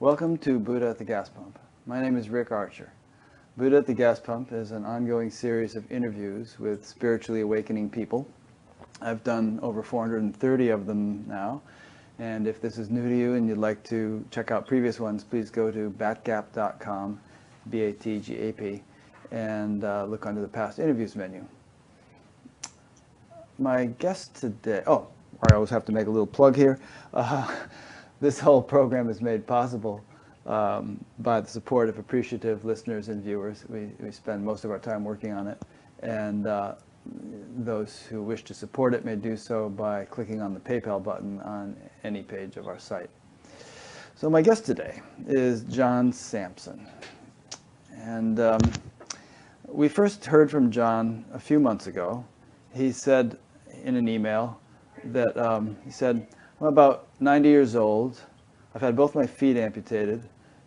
Welcome to Buddha at the Gas Pump. My name is Rick Archer. Buddha at the Gas Pump is an ongoing series of interviews with spiritually awakening people. I've done over 430 of them now, and if this is new to you and you'd like to check out previous ones, please go to batgap.com, B-A-T-G-A-P, and look under the past interviews menu. My guest today, I always have to make a little plug here. This whole program is made possible by the support of appreciative listeners and viewers. We spend most of our time working on it, and those who wish to support it may do so by clicking on the PayPal button on any page of our site. So my guest today is John Samsen, and we first heard from John a few months ago. He said in an email that he said, I'm about 90 years old, I've had both my feet amputated,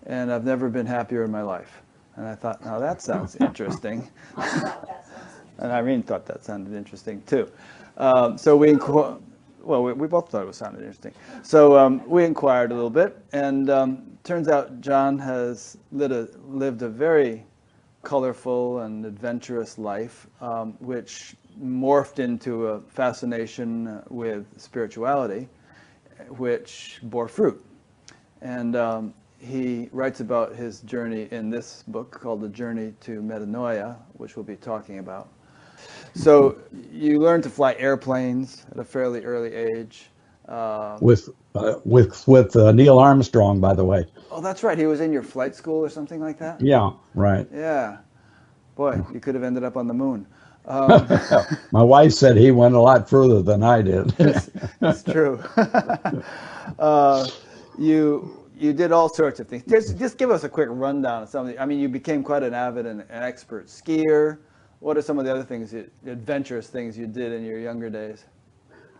and I've never been happier in my life. And I thought, now that sounds interesting. And Irene thought that sounded interesting too. So we both thought it sounded interesting. So we inquired a little bit, and turns out John has lived a very colorful and adventurous life, which morphed into a fascination with spirituality, which bore fruit. And he writes about his journey in this book called The Journey to Metanoia, which we'll be talking about. So you learned to fly airplanes at a fairly early age. With Neil Armstrong, by the way. Oh, that's right. He was in your flight school or something like that? Yeah, right. Yeah. Boy, you could have ended up on the moon. My wife said he went a lot further than I did. That's true. You did all sorts of things. Just give us a quick rundown of some of the. I mean, you became quite an avid and an expert skier. What are some of the other things, adventurous things you did in your younger days?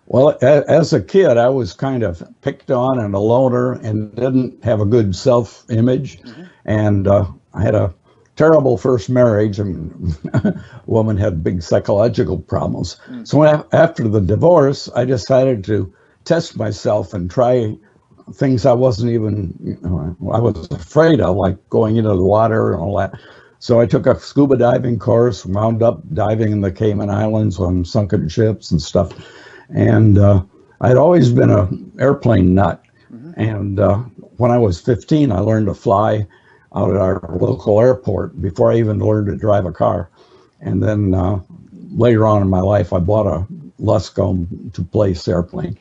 Well, as a kid, I was kind of picked on and a loner and didn't have a good self-image. Mm-hmm. And I had a terrible first marriage, and a woman had big psychological problems. Mm. So after the divorce, I decided to test myself and try things I wasn't even, I was afraid of, like going into the water and all that. So I took a scuba diving course, wound up diving in the Cayman Islands on sunken ships and stuff. And I'd always been an airplane nut. Mm-hmm. And when I was 15, I learned to fly out at our local airport before I even learned to drive a car. And then later on in my life, I bought a Luscombe two-place airplane.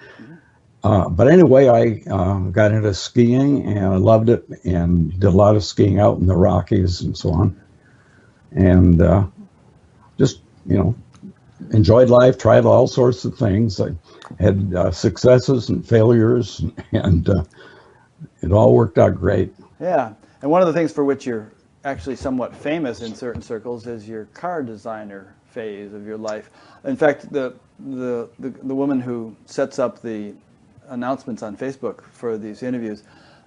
But anyway, I got into skiing and I loved it and did a lot of skiing out in the Rockies and so on. And just, enjoyed life, tried all sorts of things. I had successes and failures, and it all worked out great. Yeah. And one of the things for which you're actually somewhat famous in certain circles is your car designer phase of your life. In fact, the woman who sets up the announcements on Facebook for these interviews,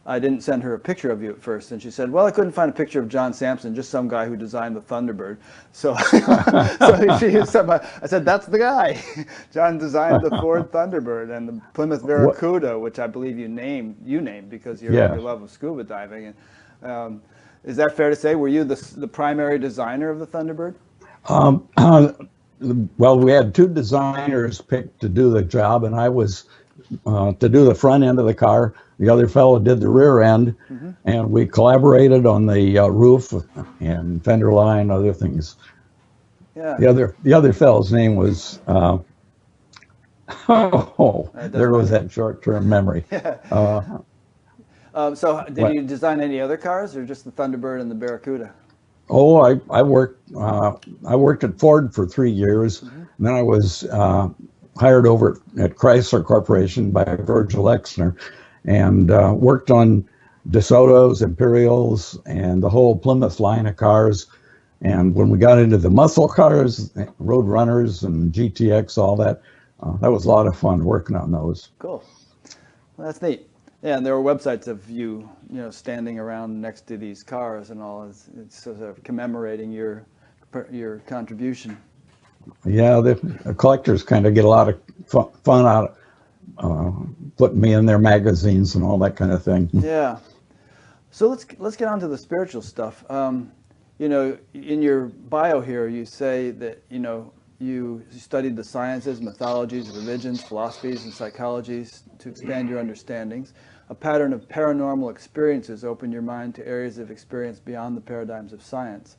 I didn't send her a picture of you at first, and she said, well, I couldn't find a picture of John Samsen, just some guy who designed the Thunderbird. So, I said, that's the guy. John designed the Ford Thunderbird and the Plymouth Barracuda, which I believe you named because of your love of scuba diving. And, is that fair to say? Were you the primary designer of the Thunderbird? Well, we had two designers picked to do the job, and I was to do the front end of the car. The other fellow did the rear end, mm-hmm. and we collaborated on the roof and fender line, other things. Yeah. The other fellow's name was there goes that short-term memory. So did you design any other cars, or just the Thunderbird and the Barracuda? Oh, I worked at Ford for 3 years, mm-hmm. and then I was hired over at Chrysler Corporation by Virgil Exner, and worked on DeSotos, Imperials, and the whole Plymouth line of cars. And when we got into the muscle cars, Road Runners and GTX, all that, that was a lot of fun working on those. Cool. Well, that's neat. Yeah, and there were websites of you, standing around next to these cars and all. It's sort of commemorating your contribution. Yeah, the collectors kind of get a lot of fun out of putting me in their magazines and all that kind of thing. Yeah. So let's get on to the spiritual stuff. You know, in your bio here, you say that, you know, you studied the sciences, mythologies, religions, philosophies, and psychologies to expand your understandings. A pattern of paranormal experiences opened your mind to areas of experience beyond the paradigms of science.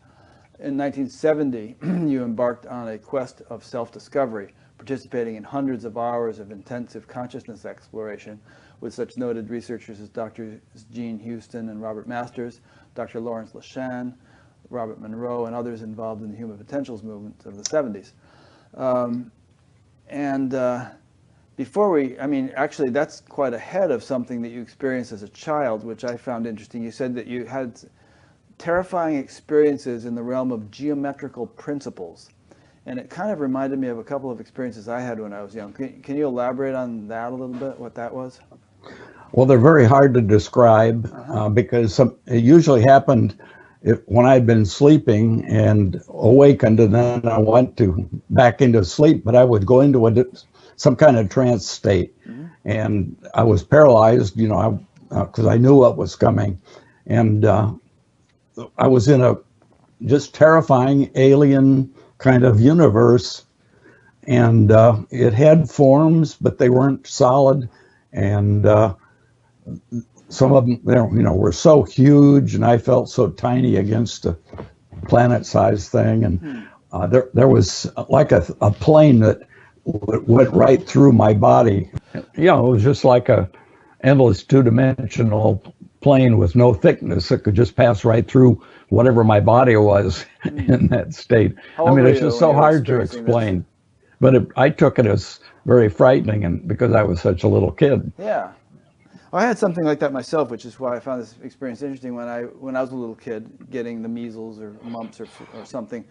In 1970, you embarked on a quest of self-discovery, participating in hundreds of hours of intensive consciousness exploration with such noted researchers as Dr. Gene Houston and Robert Masters, Dr. Lawrence LeShan, Robert Monroe, and others involved in the human potentials movement of the 70s. Before we, I mean, actually that's quite ahead of something that you experienced as a child, which I found interesting. You said that you had terrifying experiences in the realm of geometrical principles. And it kind of reminded me of a couple of experiences I had when I was young. Can you elaborate on that a little bit, what that was? Well, they're very hard to describe because it usually happened when I'd been sleeping and awakened, and then I went back into sleep, but I would go into some kind of trance state. And I was paralyzed, you know, because I knew what was coming. And I was in a just terrifying alien kind of universe, and it had forms, but they weren't solid, and some of them, you know, were so huge, and I felt so tiny against a planet-sized thing, and there was like a plane that went right through my body. You know, it was just like a endless two-dimensional plane with no thickness that could just pass right through whatever my body was in that state. I mean, it's just so hard to explain. But I took it as very frightening, and because I was such a little kid. Yeah. Well, I had something like that myself, which is why I found this experience interesting. When I was a little kid, getting the measles or mumps or something,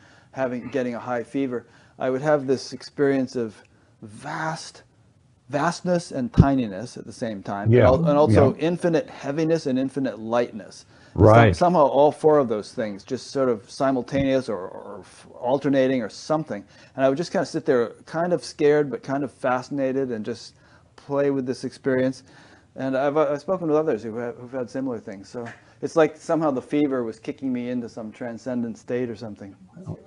getting a high fever, I would have this experience of vastness and tininess at the same time, and also infinite heaviness and infinite lightness. Right. Somehow all four of those things just sort of simultaneous or alternating or something. And I would just kind of sit there kind of scared but kind of fascinated and just play with this experience. And I've spoken with others who've had similar things. So it's like somehow the fever was kicking me into some transcendent state or something.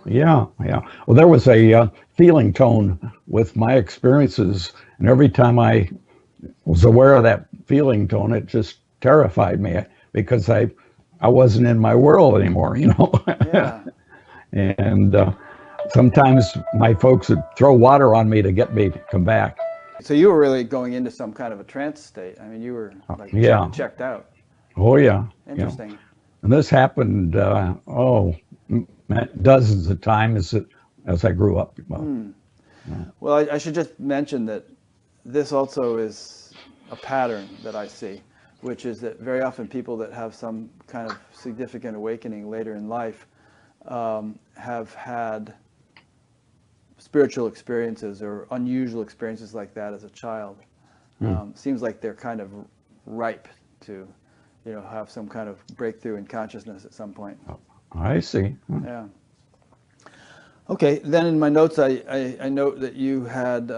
Yeah, yeah. Well, there was a feeling tone with my experiences, and every time I was aware of that feeling tone, it just terrified me because I wasn't in my world anymore, you know. Yeah. And sometimes my folks would throw water on me to get me to come back. So you were really going into some kind of a trance state. I mean, you were like checked out. Oh, yeah. Interesting. Yeah. And this happened, dozens of times as I grew up. Well, I should just mention that this also is a pattern that I see, which is that very often people that have some kind of significant awakening later in life have had spiritual experiences or unusual experiences like that as a child. Seems like they're kind of ripe to, you know, have some kind of breakthrough in consciousness at some point. I see. Yeah. Okay, then in my notes I note that you had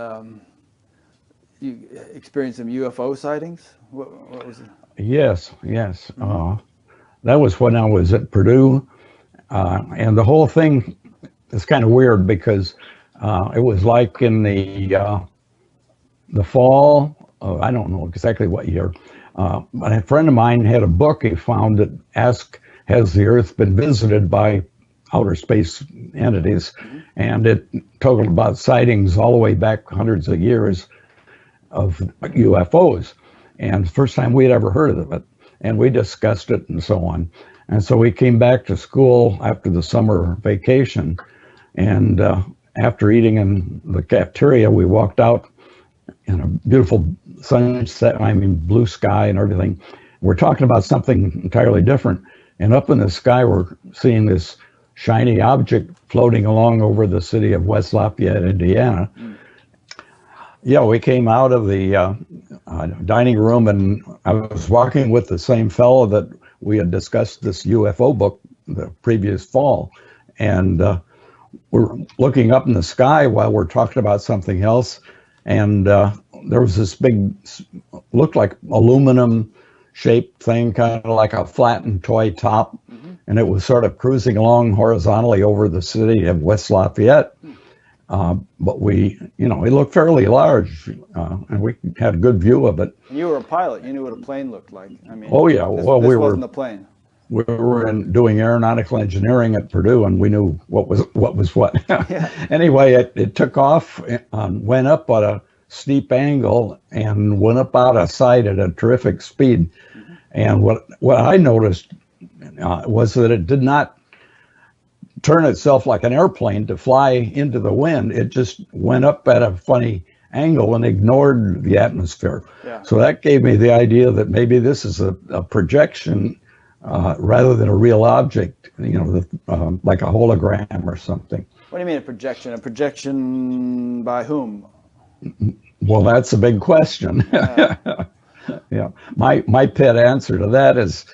you experienced some UFO sightings. What was it? Yes. That was when I was at Purdue, and the whole thing is kind of weird because it was like in the fall. I don't know exactly what year, but a friend of mine had a book he found that asked, "Has the Earth been visited by outer space entities?" And it totaled about sightings all the way back hundreds of years of UFOs. And the first time we'd ever heard of it, and we discussed it and so on. And so we came back to school after the summer vacation, and after eating in the cafeteria, we walked out in a beautiful sunset, blue sky and everything. We're talking about something entirely different. And up in the sky, we're seeing this shiny object floating along over the city of West Lafayette, Indiana. Yeah, we came out of the dining room, and I was walking with the same fellow that we had discussed this UFO book the previous fall. And we're looking up in the sky while we're talking about something else. And there was this big, looked like aluminum shaped thing, kind of like a flattened toy top. And it was sort of cruising along horizontally over the city of West Lafayette. But it looked fairly large, and we had a good view of it. And you were a pilot. You knew what a plane looked like. I mean, oh yeah, this wasn't a plane. We were doing aeronautical engineering at Purdue, and we knew what was what. Yeah. Anyway, it took off and went up at a steep angle and went up out of sight at a terrific speed. And what I noticed was that it did not turn itself like an airplane to fly into the wind. It just went up at a funny angle and ignored the atmosphere. Yeah. So that gave me the idea that maybe this is a projection rather than a real object, like a hologram or something. What do you mean a projection? A projection by whom? Well, that's a big question. Yeah. My pet answer to that is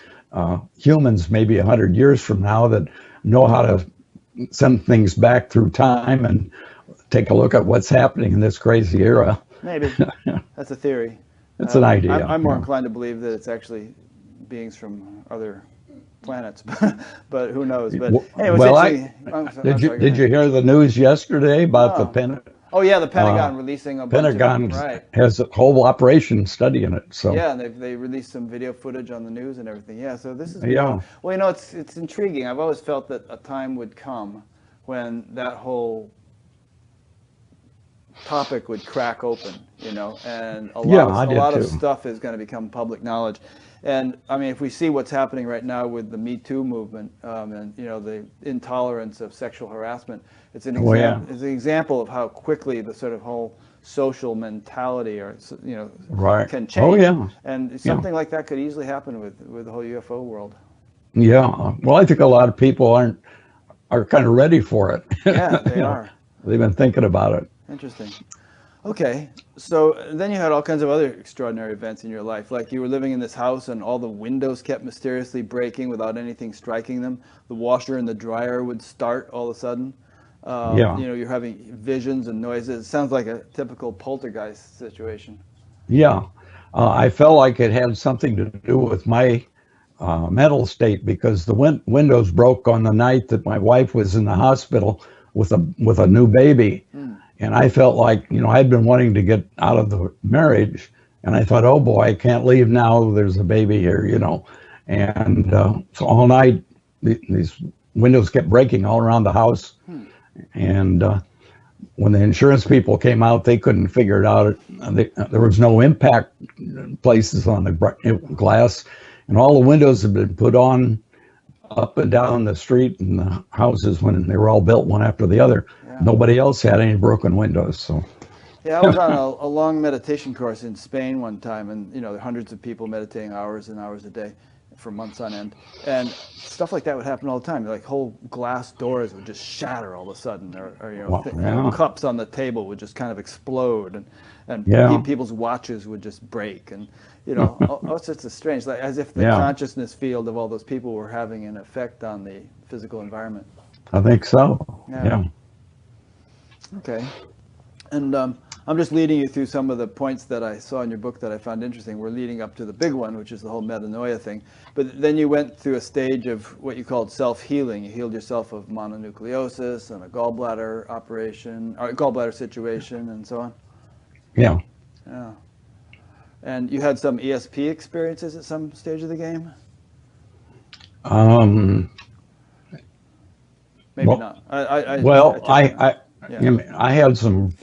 humans maybe 100 years from now that know how to send things back through time and take a look at what's happening in this crazy era. Maybe. That's a theory. It's an idea. I'm more inclined to believe that it's actually beings from other planets, but who knows? But anyway, did you hear the news yesterday about the Pentagon? Oh yeah, the Pentagon releasing a Pentagon bunch of, has a whole operation studying it. So yeah, and they released some video footage on the news and everything. Yeah, so this is yeah. Well, it's intriguing. I've always felt that a time would come when that whole topic would crack open, and a lot of stuff is going to become public knowledge. And I mean, if we see what's happening right now with the Me Too movement, and the intolerance of sexual harassment, it's an example of how quickly the sort of whole social mentality can change. Oh yeah. And something like that could easily happen with the whole UFO world. Yeah. Well, I think a lot of people are kind of ready for it. Yeah, they are. They've been thinking about it. Interesting. Okay, so then you had all kinds of other extraordinary events in your life, like you were living in this house and all the windows kept mysteriously breaking without anything striking them. The washer and the dryer would start all of a sudden. You're having visions and noises. It sounds like a typical poltergeist situation. Yeah, I felt like it had something to do with my mental state because the windows broke on the night that my wife was in the hospital with a new baby. And I felt like, I'd been wanting to get out of the marriage, and I thought, oh boy, I can't leave now. There's a baby here, And so all night, these windows kept breaking all around the house. And when the insurance people came out, they couldn't figure it out. There was no impact places on the glass, and all the windows had been put on up and down the street and the houses when they were all built one after the other. Yeah. Nobody else had any broken windows. So. Yeah, I was on a long meditation course in Spain one time, and there are hundreds of people meditating hours and hours a day for months on end, and stuff like that would happen all the time. Like whole glass doors would just shatter all of a sudden, or cups on the table would just kind of explode, and people's watches would just break, and all sorts of strange, like as if the consciousness field of all those people were having an effect on the physical environment. I think so. Yeah. Okay. And I'm just leading you through some of the points that I saw in your book that I found interesting. We're leading up to the big one, which is the whole metanoia thing. But then you went through a stage of what you called self-healing. You healed yourself of mononucleosis and a gallbladder operation, or gallbladder situation, and so on. Yeah. Yeah. And you had some ESP experiences at some stage of the game? Maybe not. I had some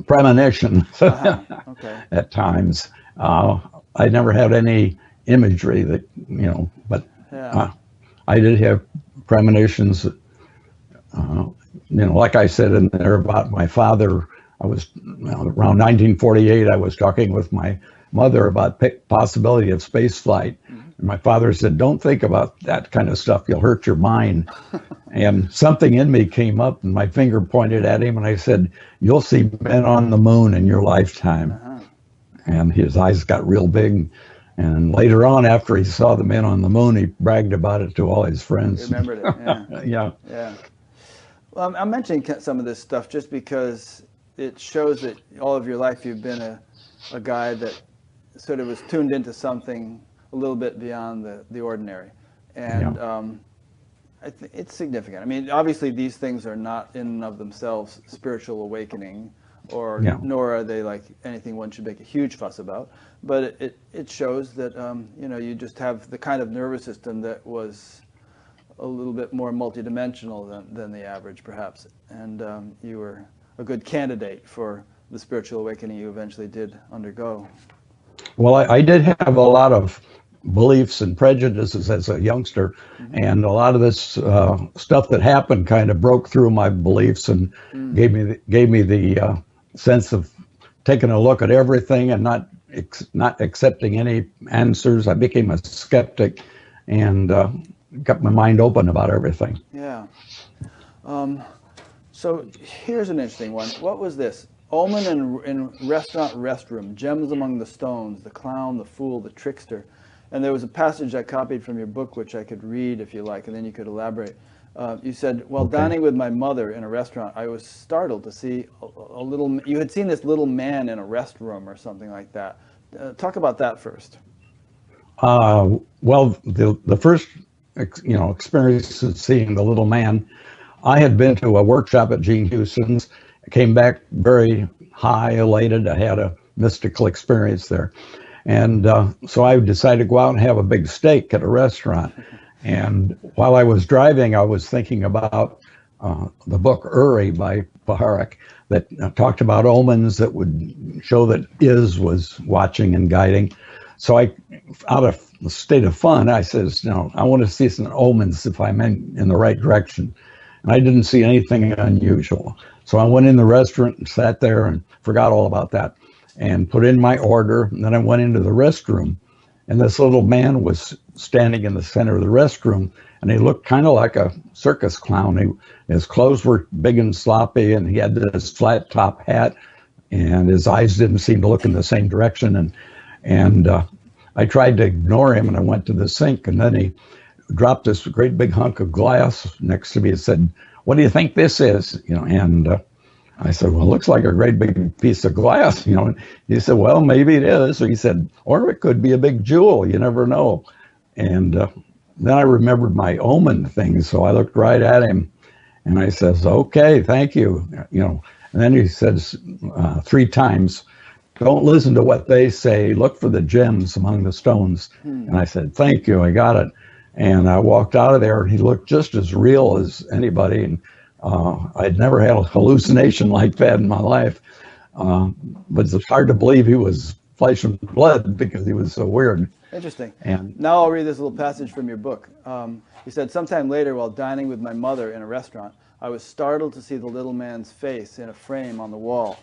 premonition at times. I never had any imagery that, but I did have premonitions, like I said in there about my father. I was around 1948, I was talking with my mother about possibility of space flight. And my father said, don't think about that kind of stuff. You'll hurt your mind. And something in me came up and my finger pointed at him and I said, you'll see men on the moon in your lifetime. And his eyes got real big. And later on, after he saw the men on the moon, he bragged about it to all his friends. He remembered it, yeah. Well, I'm mentioning some of this stuff just because it shows that all of your life you've been a guy that sort of was tuned into something a little bit beyond the ordinary. And it's significant. I mean, obviously these things are not in and of themselves spiritual awakening, or nor are they like anything one should make a huge fuss about. But it shows that you know, you just have the kind of nervous system that was a little bit more multidimensional than the average, perhaps. And you were a good candidate for the spiritual awakening you eventually did undergo. Well, I did have a lot of beliefs and prejudices as a youngster, and a lot of this stuff that happened kind of broke through my beliefs and gave me the sense of taking a look at everything and not accepting any answers. I became a skeptic and got my mind open about everything. Yeah. So here's an interesting one. What was this? Omen in restaurant restroom, gems among the stones, the clown, the fool, the trickster. And there was a passage I copied from your book, which I could read if you like, and then you could elaborate. You said, while dining with my mother in a restaurant, I was startled to see a little, you had seen this little man in a restroom or something like that. Talk about that first. Well, the first, experience of seeing the little man, I had been to a workshop at Gene Houston's. I came back very high, elated. I had a mystical experience there. And so I decided to go out and have a big steak at a restaurant. And while I was driving, I was thinking about the book Uri by Baharak that talked about omens that would show that Iz was watching and guiding. So I, out of the state of fun, I says, I want to see some omens if I'm in the right direction. And I didn't see anything unusual. So I went in the restaurant and sat there and forgot all about that and put in my order. And then I went into the restroom, and this little man was standing in the center of the restroom, and he looked kind of like a circus clown. His clothes were big and sloppy, and he had this flat top hat, and his eyes didn't seem to look in the same direction. And I tried to ignore him, and I went to the sink, and then he dropped this great big hunk of glass next to me and said, "What do you think this is?" And I said, "Well, it looks like a great big piece of glass." And he said, "Well, maybe it is." Or he said, "Or it could be a big jewel. You never know." And then I remembered my omen thing, so I looked right at him, and I says, "Okay, thank you." And then he says 3 times, "Don't listen to what they say. Look for the gems among the stones." And I said, "Thank you. I got it." And I walked out of there, and he looked just as real as anybody. And I'd never had a hallucination like that in my life. But it's hard to believe he was flesh and blood because he was so weird. Interesting. And now I'll read this little passage from your book. You said, sometime later, while dining with my mother in a restaurant, I was startled to see the little man's face in a frame on the wall.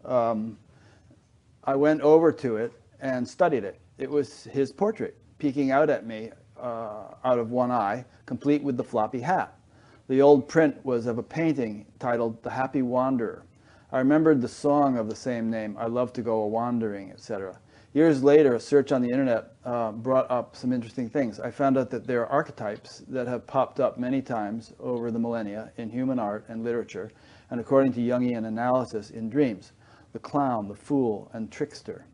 I went over to it and studied it. It was his portrait, peeking out at me out of one eye, complete with the floppy hat. The old print was of a painting titled The Happy Wanderer. I remembered the song of the same name, I Love to Go A-Wandering, etc. Years later, a search on the internet brought up some interesting things. I found out that there are archetypes that have popped up many times over the millennia in human art and literature, and according to Jungian analysis, in dreams: the clown, the fool, and trickster.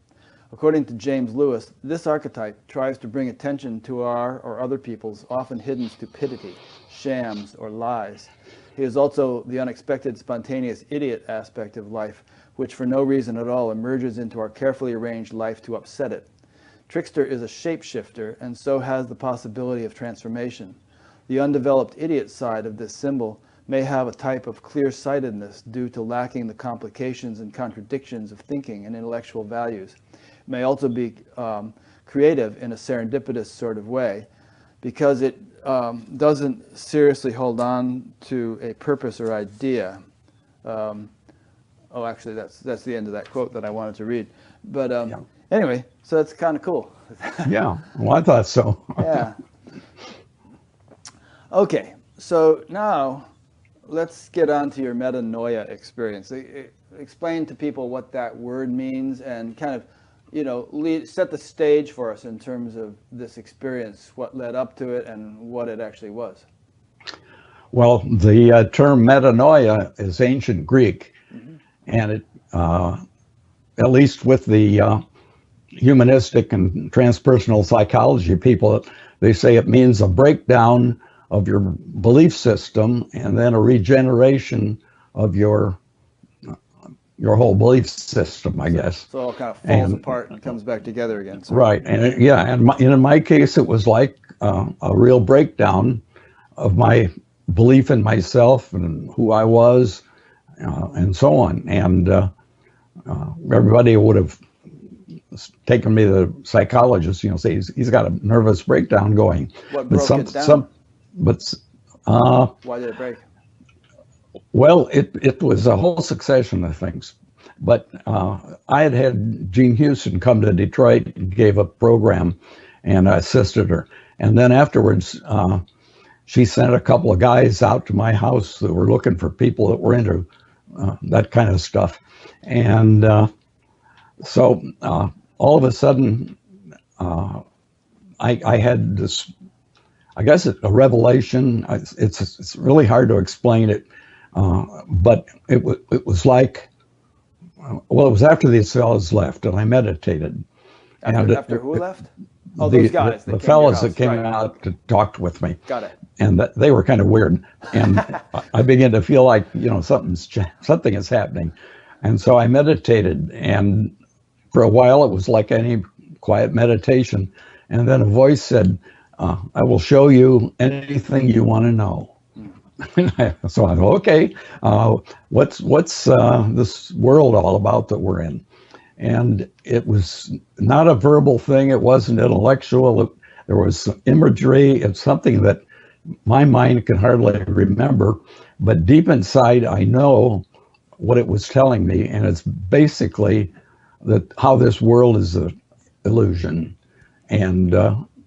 According to James Lewis, this archetype tries to bring attention to our or other people's often hidden stupidity, shams, or lies. He is also the unexpected, spontaneous idiot aspect of life, which for no reason at all emerges into our carefully arranged life to upset it. Trickster is a shapeshifter, and so has the possibility of transformation. The undeveloped idiot side of this symbol may have a type of clear-sightedness due to lacking the complications and contradictions of thinking and intellectual values. It may also be creative in a serendipitous sort of way, because it doesn't seriously hold on to a purpose or idea. Actually, that's the end of that quote that I wanted to read. But anyway, so that's kind of cool. yeah, well, I thought so. Yeah. Okay, so now let's get on to your metanoia experience. Explain to people what that word means, and kind of, set the stage for us in terms of this experience, what led up to it and what it actually was. Well, the term metanoia is ancient Greek, and at least with the humanistic and transpersonal psychology people, they say it means a breakdown of your belief system and then a regeneration of your whole belief system, I guess. So it all kind of falls apart and comes back together again. So. Right, and in my case, it was like a real breakdown of my belief in myself and who I was, and so on. And everybody would have taken me to the psychologist, say he's got a nervous breakdown going. What broke it down? Why did it break? Well, it was a whole succession of things. But I had Jean Houston come to Detroit and gave a program, and I assisted her. And then afterwards, she sent a couple of guys out to my house that were looking for people that were into that kind of stuff. And so all of a sudden, I had this, I guess, a revelation. It's really hard to explain it, but it was like, well, it was after these fellas left, and I meditated. After who left? Oh, those guys. The fellas that came out to talk with me. Got it. And they were kind of weird. And I began to feel like, something is happening. And so I meditated. And for a while, it was like any quiet meditation. And then a voice said, I will show you anything you want to know. So I thought, okay, what's this world all about that we're in? And it was not a verbal thing. It wasn't intellectual. There was imagery. It's something that my mind can hardly remember, but deep inside, I know what it was telling me. And it's basically that how this world is an illusion, and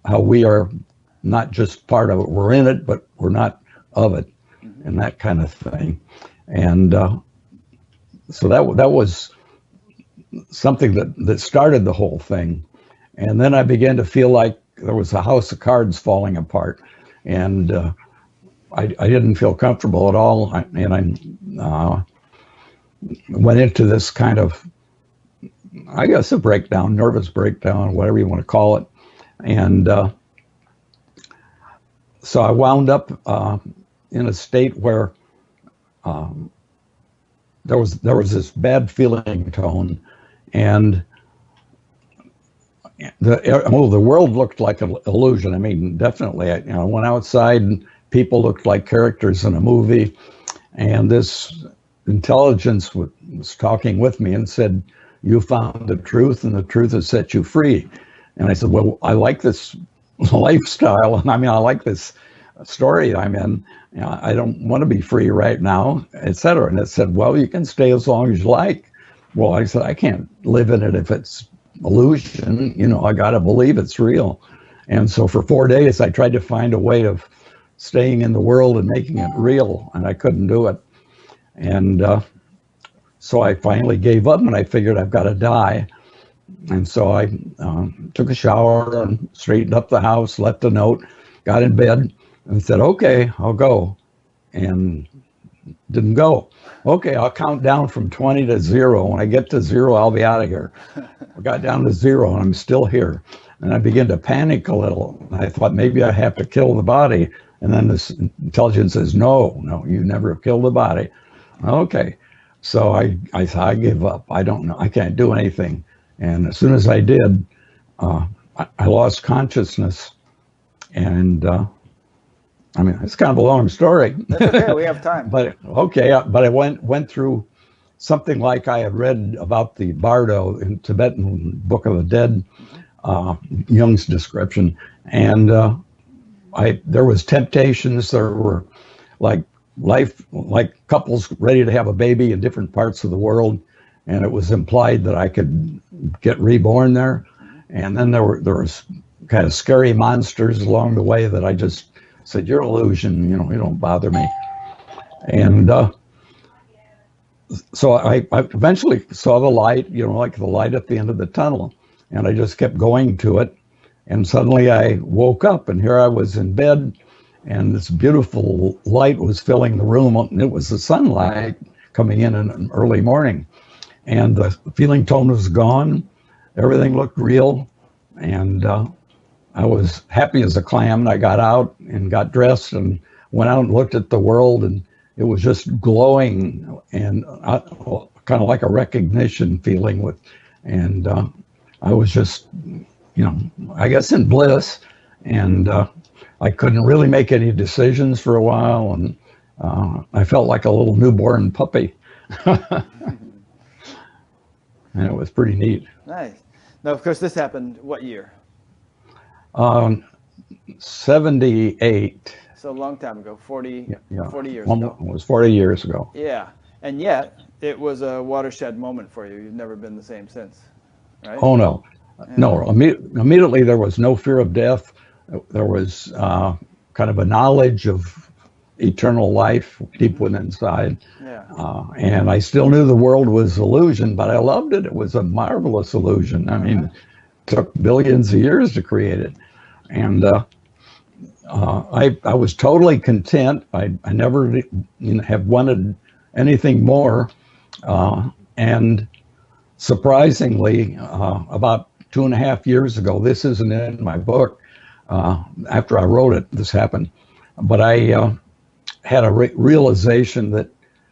how we are not just part of it. We're in it, but we're not of it, and that kind of thing. And so that was something that started the whole thing. And then I began to feel like there was a house of cards falling apart, and I didn't feel comfortable at all. And I went into this kind of, I guess, a breakdown, nervous breakdown, whatever you want to call it. And so I wound up in a state where there was this bad feeling tone, and the world looked like an illusion. I mean, definitely. I went outside and people looked like characters in a movie, and this intelligence was talking with me and said, "You found the truth, and the truth has set you free." And I said, "Well, I like this lifestyle, and I like this story I'm in. I don't want to be free right now, etc." And it said, "Well, you can stay as long as you like." Well, I said, "I can't live in it if it's illusion. I got to believe it's real." And so for 4 days, I tried to find a way of staying in the world and making it real, and I couldn't do it. And so I finally gave up, and I figured I've got to die. And so I took a shower and straightened up the house, left a note, got in bed, and said, "Okay, I'll go," and didn't go. "Okay, I'll count down from 20 to 0. When I get to 0, I'll be out of here." I got down to 0, and I'm still here. And I began to panic a little. I thought maybe I have to kill the body. And then this intelligence says, no, you never killed the body. Okay. So I give up. I don't know. I can't do anything. And as soon as I did, I lost consciousness. And it's kind of a long story. That's okay. We have time. But I went through something like I had read about the Bardo in Tibetan Book of the Dead, Jung's description, and there was temptations. There were like couples ready to have a baby in different parts of the world, and it was implied that I could get reborn there. And then there was kind of scary monsters along the way that I just said, "You're an illusion, you don't bother me." And so I eventually saw the light, like the light at the end of the tunnel, and I just kept going to it. And suddenly I woke up, and here I was in bed, and this beautiful light was filling the room, and it was the sunlight coming in an early morning. and the feeling tone was gone. Everything looked real, and I was happy as a clam. And I got out and got dressed and went out and looked at the world, and it was just glowing and kind of like a recognition feeling with, and I was just, I guess in bliss, and I couldn't really make any decisions for a while, and I felt like a little newborn puppy, and it was pretty neat. Nice. Now, of course, this happened what year? 78. So a long time ago, 40 years ago. ago. It was 40 years ago. Yeah. And yet, it was a watershed moment for you. You've never been the same since, right? Oh, no. Yeah. No. Immediately, there was no fear of death. There was kind of a knowledge of eternal life deep within inside. Yeah. And I still knew the world was illusion, but I loved it. It was a marvelous illusion. I mean, it took billions of years to create it. And I was totally content. I never have wanted anything more. And surprisingly, about 2.5 years ago, this isn't in my book, after I wrote it, this happened, but I had a realization that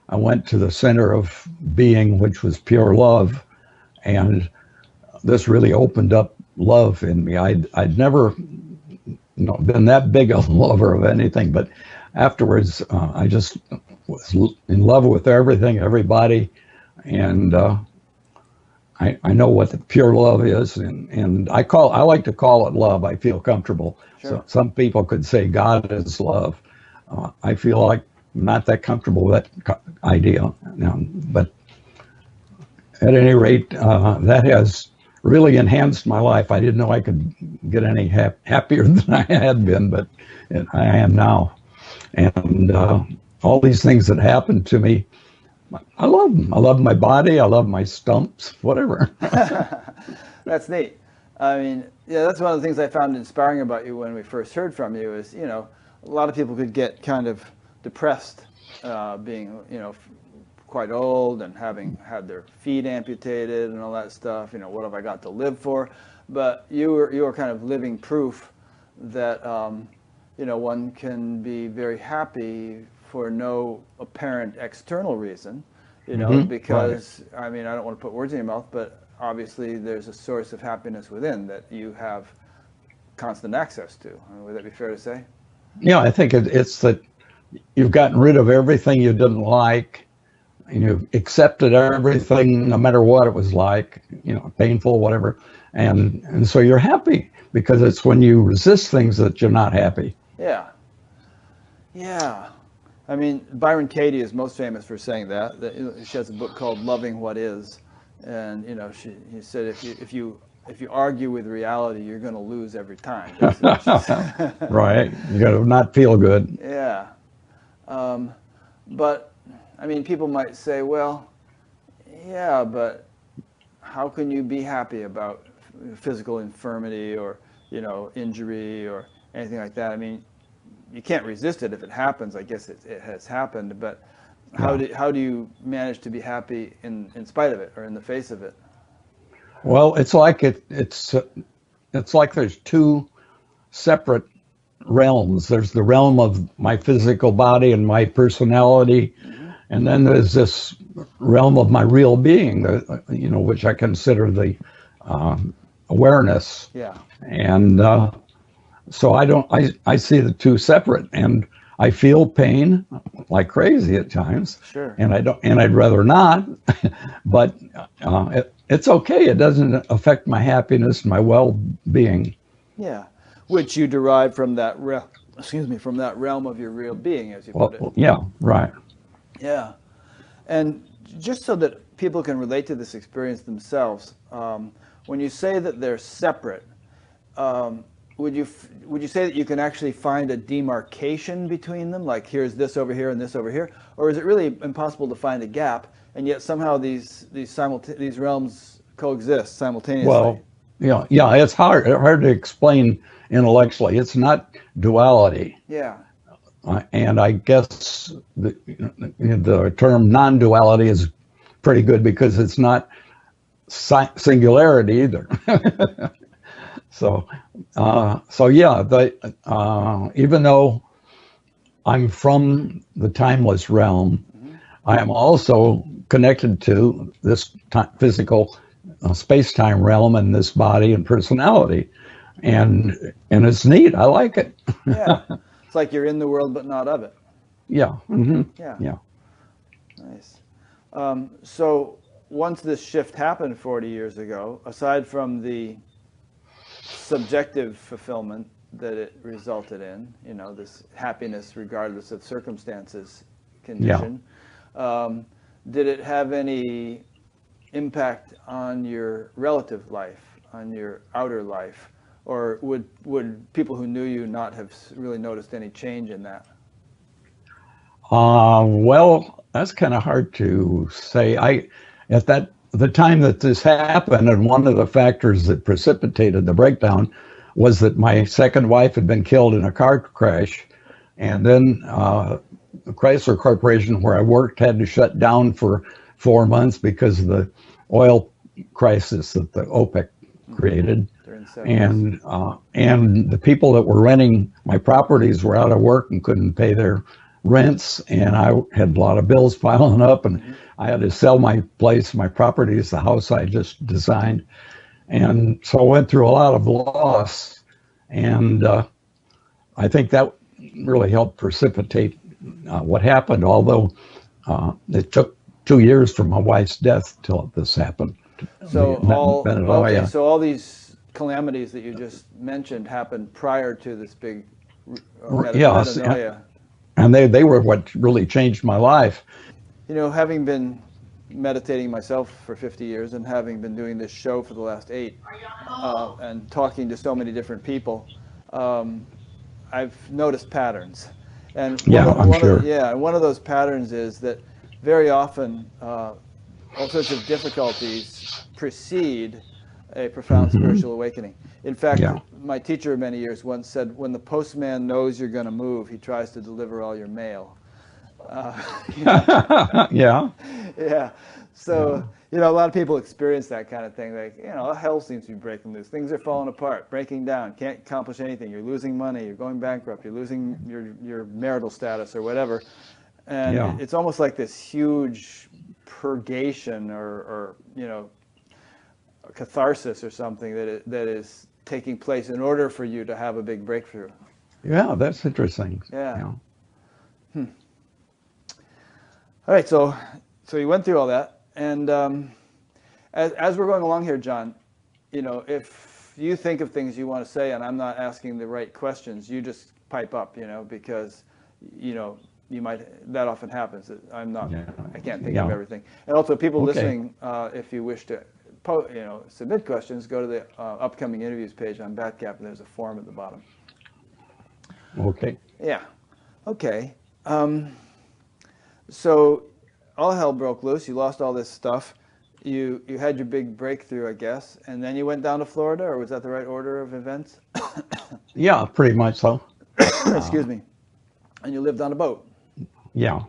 I went to the center of being, which was pure love, and this really opened up love in me. I'd never been that big a lover of anything, but afterwards I just was in love with everything, everybody, and I know what the pure love is, and I like to call it love. I feel comfortable. Sure. So some people could say God is love. I feel like I'm not that comfortable with that idea now, but at any rate, that has really enhanced my life. I didn't know I could get any happier than I had been, but I am now. And all these things that happened to me, I love them. I love my body. I love my stumps, whatever. That's neat. I mean, yeah, that's one of the things I found inspiring about you when we first heard from you is, a lot of people could get kind of depressed being, quite old and having had their feet amputated and all that stuff. What have I got to live for? But you were kind of living proof that, one can be very happy for no apparent external reason, because, right. I mean, I don't want to put words in your mouth, but obviously there's a source of happiness within that you have constant access to. Would that be fair to say? Yeah, I think it's that you've gotten rid of everything you didn't like, and you've accepted everything, no matter what it was like, painful, whatever. And so you're happy, because it's when you resist things that you're not happy. Yeah. Yeah. I mean, Byron Katie is most famous for saying that she has a book called Loving What Is. And, he said, if you argue with reality, you're going to lose every time. Right. You got to not feel good. Yeah. But, I mean, people might say, well, yeah, but how can you be happy about physical infirmity or, injury or anything like that? I mean, you can't resist it if it happens. I guess it has happened, but how do you manage to be happy in spite of it or in the face of it? Well, it's like it's like there's two separate realms. There's the realm of my physical body and my personality, and then there's this realm of my real being, which I consider the awareness. Yeah. And so I see the two separate, and I feel pain like crazy at times. Sure. And I'd rather not, but it's okay. It doesn't affect my happiness and my well-being. Yeah, which you derive from that from that realm of your real being, as you put it. Yeah, right. Yeah, and just so that people can relate to this experience themselves, when you say that they're separate, would you say that you can actually find a demarcation between them? Like, here's this over here and this over here, or is it really impossible to find a gap, and yet somehow these realms coexist simultaneously? Well, yeah, it's hard to explain intellectually. It's not duality. Yeah. And I guess the term non-duality is pretty good because it's not singularity either. So yeah, even though I'm from the timeless realm, I am also connected to this physical space-time realm and this body and personality, and it's neat. I like it. Yeah, it's like you're in the world but not of it. Yeah. Yeah. Nice. So once this shift happened 40 years ago, aside from the subjective fulfillment that it resulted in, this happiness regardless of circumstances condition, did it have any impact on your relative life, on your outer life? Or would people who knew you not have really noticed any change in that? Well, that's kind of hard to say. At the time that this happened, and one of the factors that precipitated the breakdown was that my second wife had been killed in a car crash, and then the Chrysler Corporation, where I worked, had to shut down for 4 months because of the oil crisis that the OPEC created. And the people that were renting my properties were out of work and couldn't pay their rents, and I had a lot of bills piling up, and I had to sell my place, my properties, the house I just designed, and so I went through a lot of loss, and I think that really helped precipitate what happened, although it took 2 years from my wife's death till this happened. So all these calamities that you just mentioned happened prior to this big metanoia. And they were what really changed my life. Having been meditating myself for 50 years and having been doing this show for the last 8, and talking to so many different people, I've noticed patterns. And one of those patterns is that very often all sorts of difficulties precede a profound spiritual awakening. In fact, my teacher of many years once said, when the postman knows you're going to move, he tries to deliver all your mail. Yeah. So, a lot of people experience that kind of thing. Like, hell seems to be breaking loose. Things are falling apart, breaking down, can't accomplish anything. You're losing money, you're going bankrupt, you're losing your marital status or whatever. And it's almost like this huge purgation or catharsis or something that is taking place in order for you to have a big breakthrough. Yeah, that's interesting. Yeah. All right, so you went through all that, and as we're going along here, John, if you think of things you want to say and I'm not asking the right questions, you just pipe up, because you might, that often happens. I can't think of everything. And also, people listening, if you wish to submit questions, go to the upcoming interviews page on Batcap, and there's a form at the bottom. Okay. Yeah. Okay. So all hell broke loose. You lost all this stuff. You had your big breakthrough, I guess, and then you went down to Florida, or was that the right order of events? Yeah, pretty much so. Excuse me. And you lived on a boat. Yeah.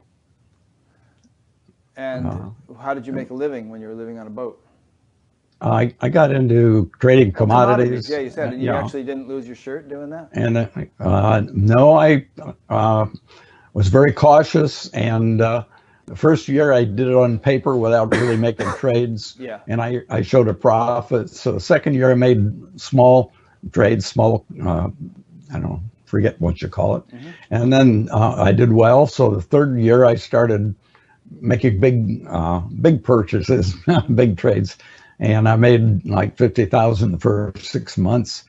And how did you make a living when you were living on a boat? I got into trading commodities. Yeah, you said, and you actually didn't lose your shirt doing that? And no, I was very cautious, and the first year I did it on paper without really making trades. Yeah. And I showed a profit. So the second year I made small trades, I don't forget what you call it. And then I did well. So the third year I started making big purchases, big trades. And I made like 50,000 the first 6 months,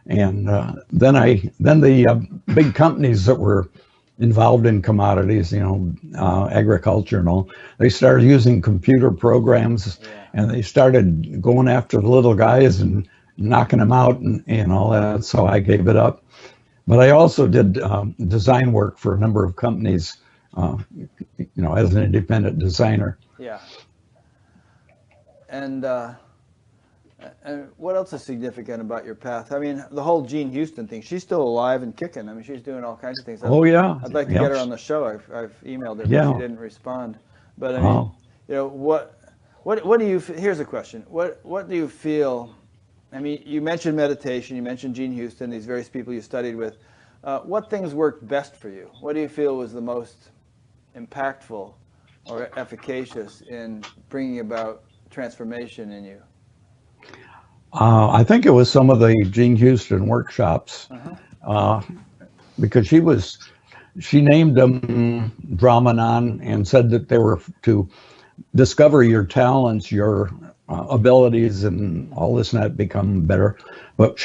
and then the big companies that were involved in commodities, agriculture and all, they started using computer programs, and they started going after the little guys and knocking them out and all that. So I gave it up. But I also did design work for a number of companies, as an independent designer. Yeah. And what else is significant about your path? I mean, the whole Jean Houston thing, she's still alive and kicking. I mean, she's doing all kinds of things. I'd like to get her on the show. I've emailed her, but she didn't respond. But I mean, What do you? Here's a question. What do you feel? I mean, you mentioned meditation. You mentioned Gene Houston. These various people you studied with. What things worked best for you? What do you feel was the most impactful or efficacious in bringing about transformation in you? I think it was some of the Gene Houston workshops, because she named them Brahmanan and said that they were to discover your talents, your abilities, and all this and that become better. But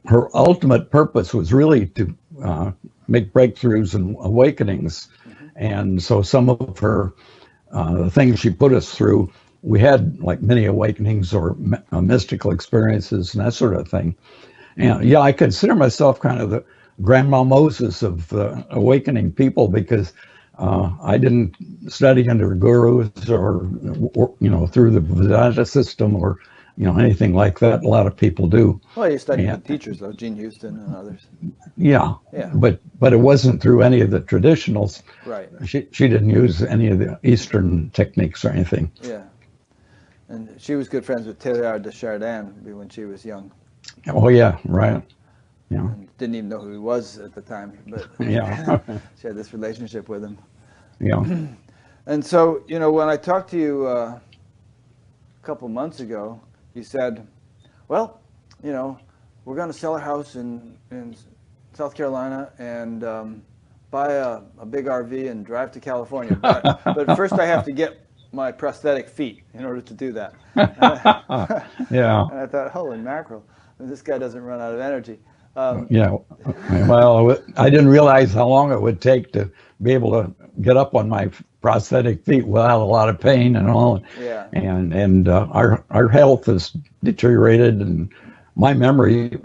her ultimate purpose was really to make breakthroughs and awakenings. And so some of her the things she put us through, we had like many awakenings or mystical experiences and that sort of thing. And yeah, I consider myself kind of the Grandma Moses of awakening people, because I didn't study under gurus or through the Vedanta system or anything like that. A lot of people do. Well, you studied with teachers though, Gene Houston and others. Yeah. But it wasn't through any of the traditionals. Right. She didn't use any of the Eastern techniques or anything. Yeah. And she was good friends with Teilhard de Chardin when she was young. Oh yeah, right. Yeah. And didn't even know who he was at the time, but yeah, she had this relationship with him. Yeah. And so, when I talked to you a couple months ago, you said, well, we're going to sell our house in South Carolina and buy a big RV and drive to California. But first I have to get my prosthetic feet in order to do that. Yeah. And I thought, holy mackerel, this guy doesn't run out of energy. Yeah. Well, I didn't realize how long it would take to be able to get up on my prosthetic feet without a lot of pain and all. Yeah. And our health has deteriorated, and my memory,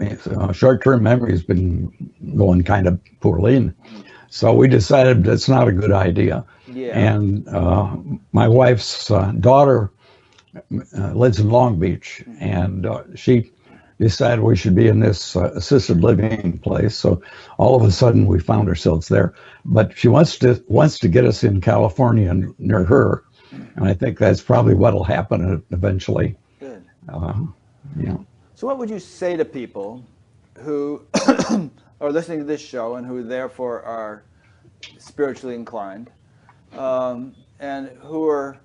short-term memory, has been going kind of poorly. And so we decided that's not a good idea. Yeah. And my wife's daughter lives in Long Beach, and she decided we should be in this assisted living place. So all of a sudden we found ourselves there. But she wants to get us in California near her, and I think that's probably what'll happen eventually. Good. Yeah. So what would you say to people who are listening to this show and who therefore are spiritually inclined, and who are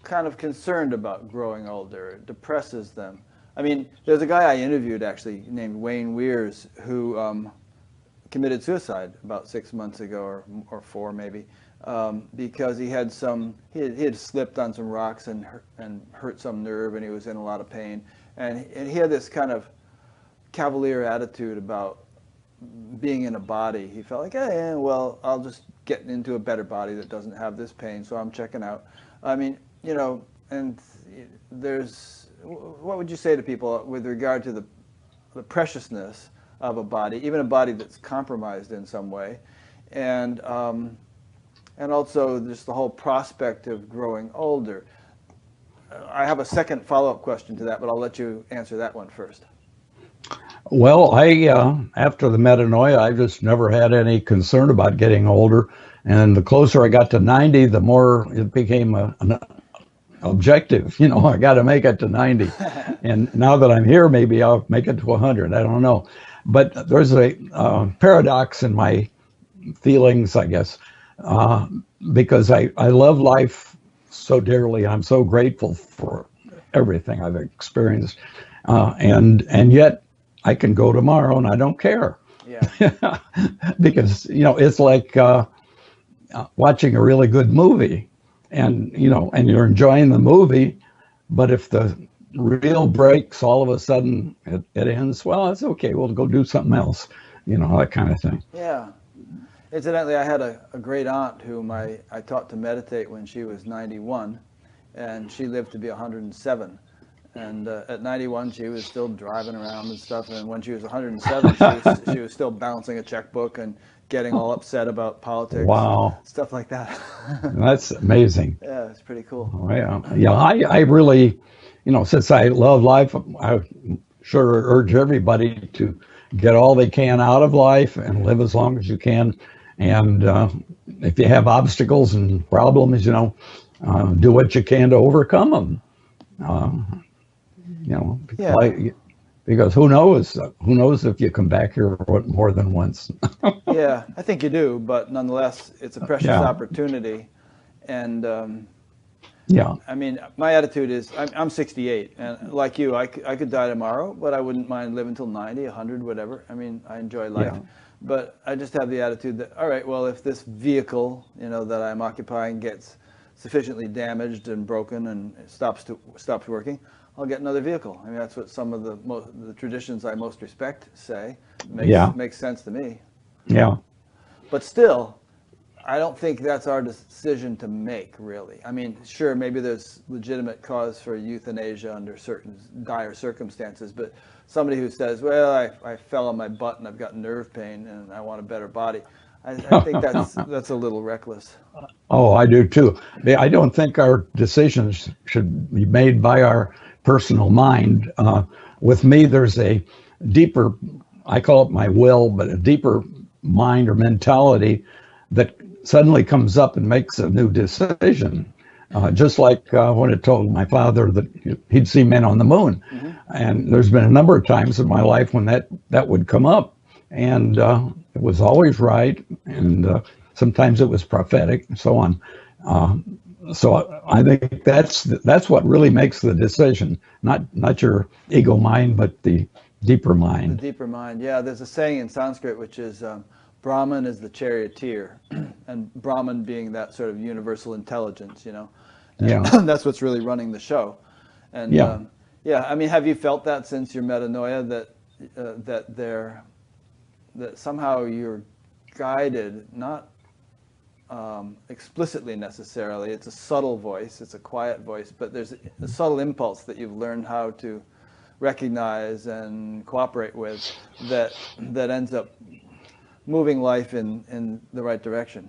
kind of concerned about growing older? It depresses them. I mean, there's a guy I interviewed actually named Wayne Weirs who committed suicide about 6 months ago or 4 maybe, because he had slipped on some rocks and hurt some nerve, and he was in a lot of pain, and he had this kind of cavalier attitude about being in a body. He felt like, hey, well, I'll just get into a better body that doesn't have this pain, so I'm checking out. I mean, and what would you say to people with regard to the preciousness of a body, even a body that's compromised in some way, and also just the whole prospect of growing older? I have a second follow-up question to that, but I'll let you answer that one first. Well, after the Metanoia, I just never had any concern about getting older, and the closer I got to 90, the more it became an objective. I got to make it to 90, and now that I'm here, maybe I'll make it to 100. I don't know, but there's a paradox in my feelings, I guess, because I love life so dearly. I'm so grateful for everything I've experienced, and yet I can go tomorrow and I don't care. Yeah. Because it's like watching a really good movie. And you're enjoying the movie, but if the reel breaks, all of a sudden it ends. Well, it's okay. We'll go do something else. That kind of thing. Yeah. Incidentally, I had a great aunt whom I taught to meditate when she was 91, and she lived to be 107. And at 91, she was still driving around and stuff. And when she was 107, she was still bouncing a checkbook and getting all upset about politics. Wow. Stuff like that. That's amazing. Yeah, it's pretty cool. Oh, yeah. I really, since I love life, I sure urge everybody to get all they can out of life and live as long as you can. And if you have obstacles and problems, do what you can to overcome them. Uh, Yeah. because who knows? Who knows if you come back here more than once? Yeah, I think you do, but nonetheless, it's a precious Yeah, opportunity. And yeah, I mean, my attitude is I'm 68, and like you, I could die tomorrow, but I wouldn't mind living till 90, 100, whatever. I mean, I enjoy life. yeah, But I just have the attitude that, all right, well, if this vehicle, that I'm occupying gets sufficiently damaged and broken and it stops working, I'll get another vehicle. I mean, that's what some of the traditions I most respect say. yeah, Makes sense to me. yeah. But still, I don't think that's our decision to make, really. I mean, sure, maybe there's legitimate cause for euthanasia under certain dire circumstances, but somebody who says, well, I fell on my butt and I've got nerve pain and I want a better body, I think that's a little reckless. Oh, I do too. I don't think our decisions should be made by our personal mind. With me, there's a deeper, I call it my will, but a deeper mind or mentality that suddenly comes up and makes a new decision. Just like when I told my father that he'd see men on the moon. Mm-hmm. And there's been a number of times in my life when that would come up. And it was always right. And sometimes it was prophetic and so on. So I think that's what really makes the decision, not your ego mind, but the deeper mind. The deeper mind, yeah. There's a saying in Sanskrit which is Brahman is the charioteer, and Brahman being that sort of universal intelligence, And Yeah. that's what's really running the show. And Yeah. yeah, I mean, have you felt that since your metanoia that somehow you're guided, not explicitly necessarily. It's a subtle voice, it's a quiet voice, but there's a subtle impulse that you've learned how to recognize and cooperate with that ends up moving life in the right direction.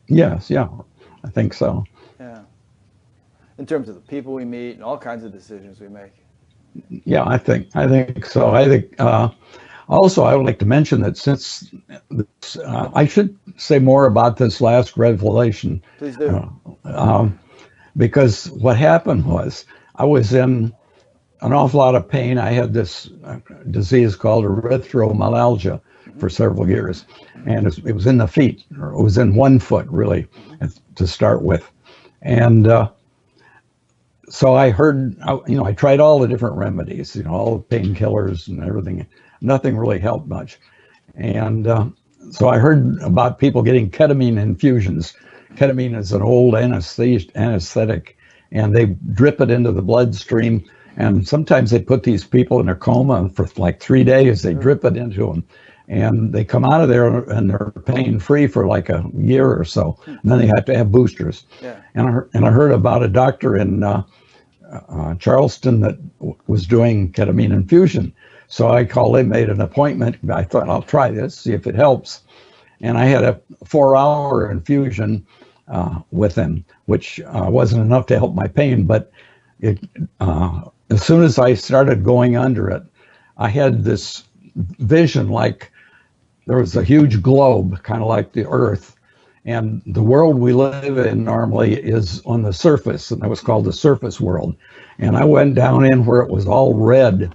Yes, yeah, I think so. Yeah. In terms of the people we meet and all kinds of decisions we make. Yeah, I think so. I think also I would like to mention that since I should say more about this last revelation. Please do. Because what happened was I was in an awful lot of pain. I had this disease called erythromelalgia for several years, and it was in the feet, or it was in one foot really, to start with, and so I heard, I tried all the different remedies, all the painkillers and everything. Nothing really helped much, and so I heard about people getting ketamine infusions. Ketamine is an old anesthetic, and they drip it into the bloodstream. And sometimes they put these people in a coma for like 3 days. They drip it into them, and they come out of there and they're pain-free for like a year or so. And then they have to have boosters. Yeah. And I heard about a doctor in Charleston that was doing ketamine infusion. So I called him, made an appointment. I thought, I'll try this, see if it helps. And I had a 4-hour infusion with him, which wasn't enough to help my pain, but it as soon as I started going under it, I had this vision like there was a huge globe, kind of like the Earth, and the world we live in normally is on the surface, and that was called the surface world. And I went down in where it was all red,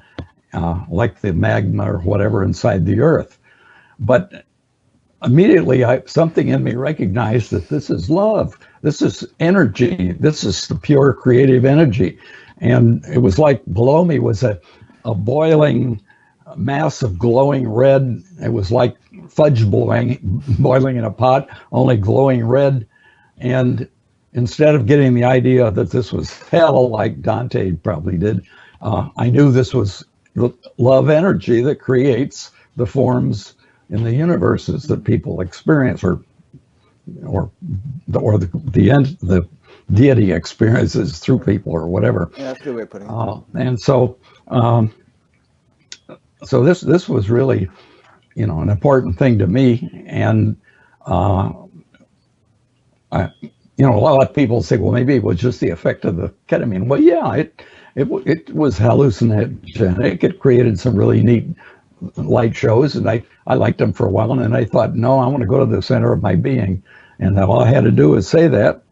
like the magma or whatever inside the Earth. But immediately something in me recognized that this is love, this is energy, this is the pure creative energy. And it was like below me was a boiling mass of glowing red. It was like fudge boiling in a pot, only glowing red. And instead of getting the idea that this was hell like Dante probably did, I knew this was love energy that creates the forms in the universes that people experience, or the deity experiences through people, or whatever. Yeah, that's a good way of putting it. And so, so this was really, an important thing to me. And a lot of people say, well, maybe it was just the effect of the ketamine. Well, yeah, it was hallucinogenic. It created some really neat light shows, and I liked them for a while, and then I thought, no, I want to go to the center of my being, and all I had to do was say that,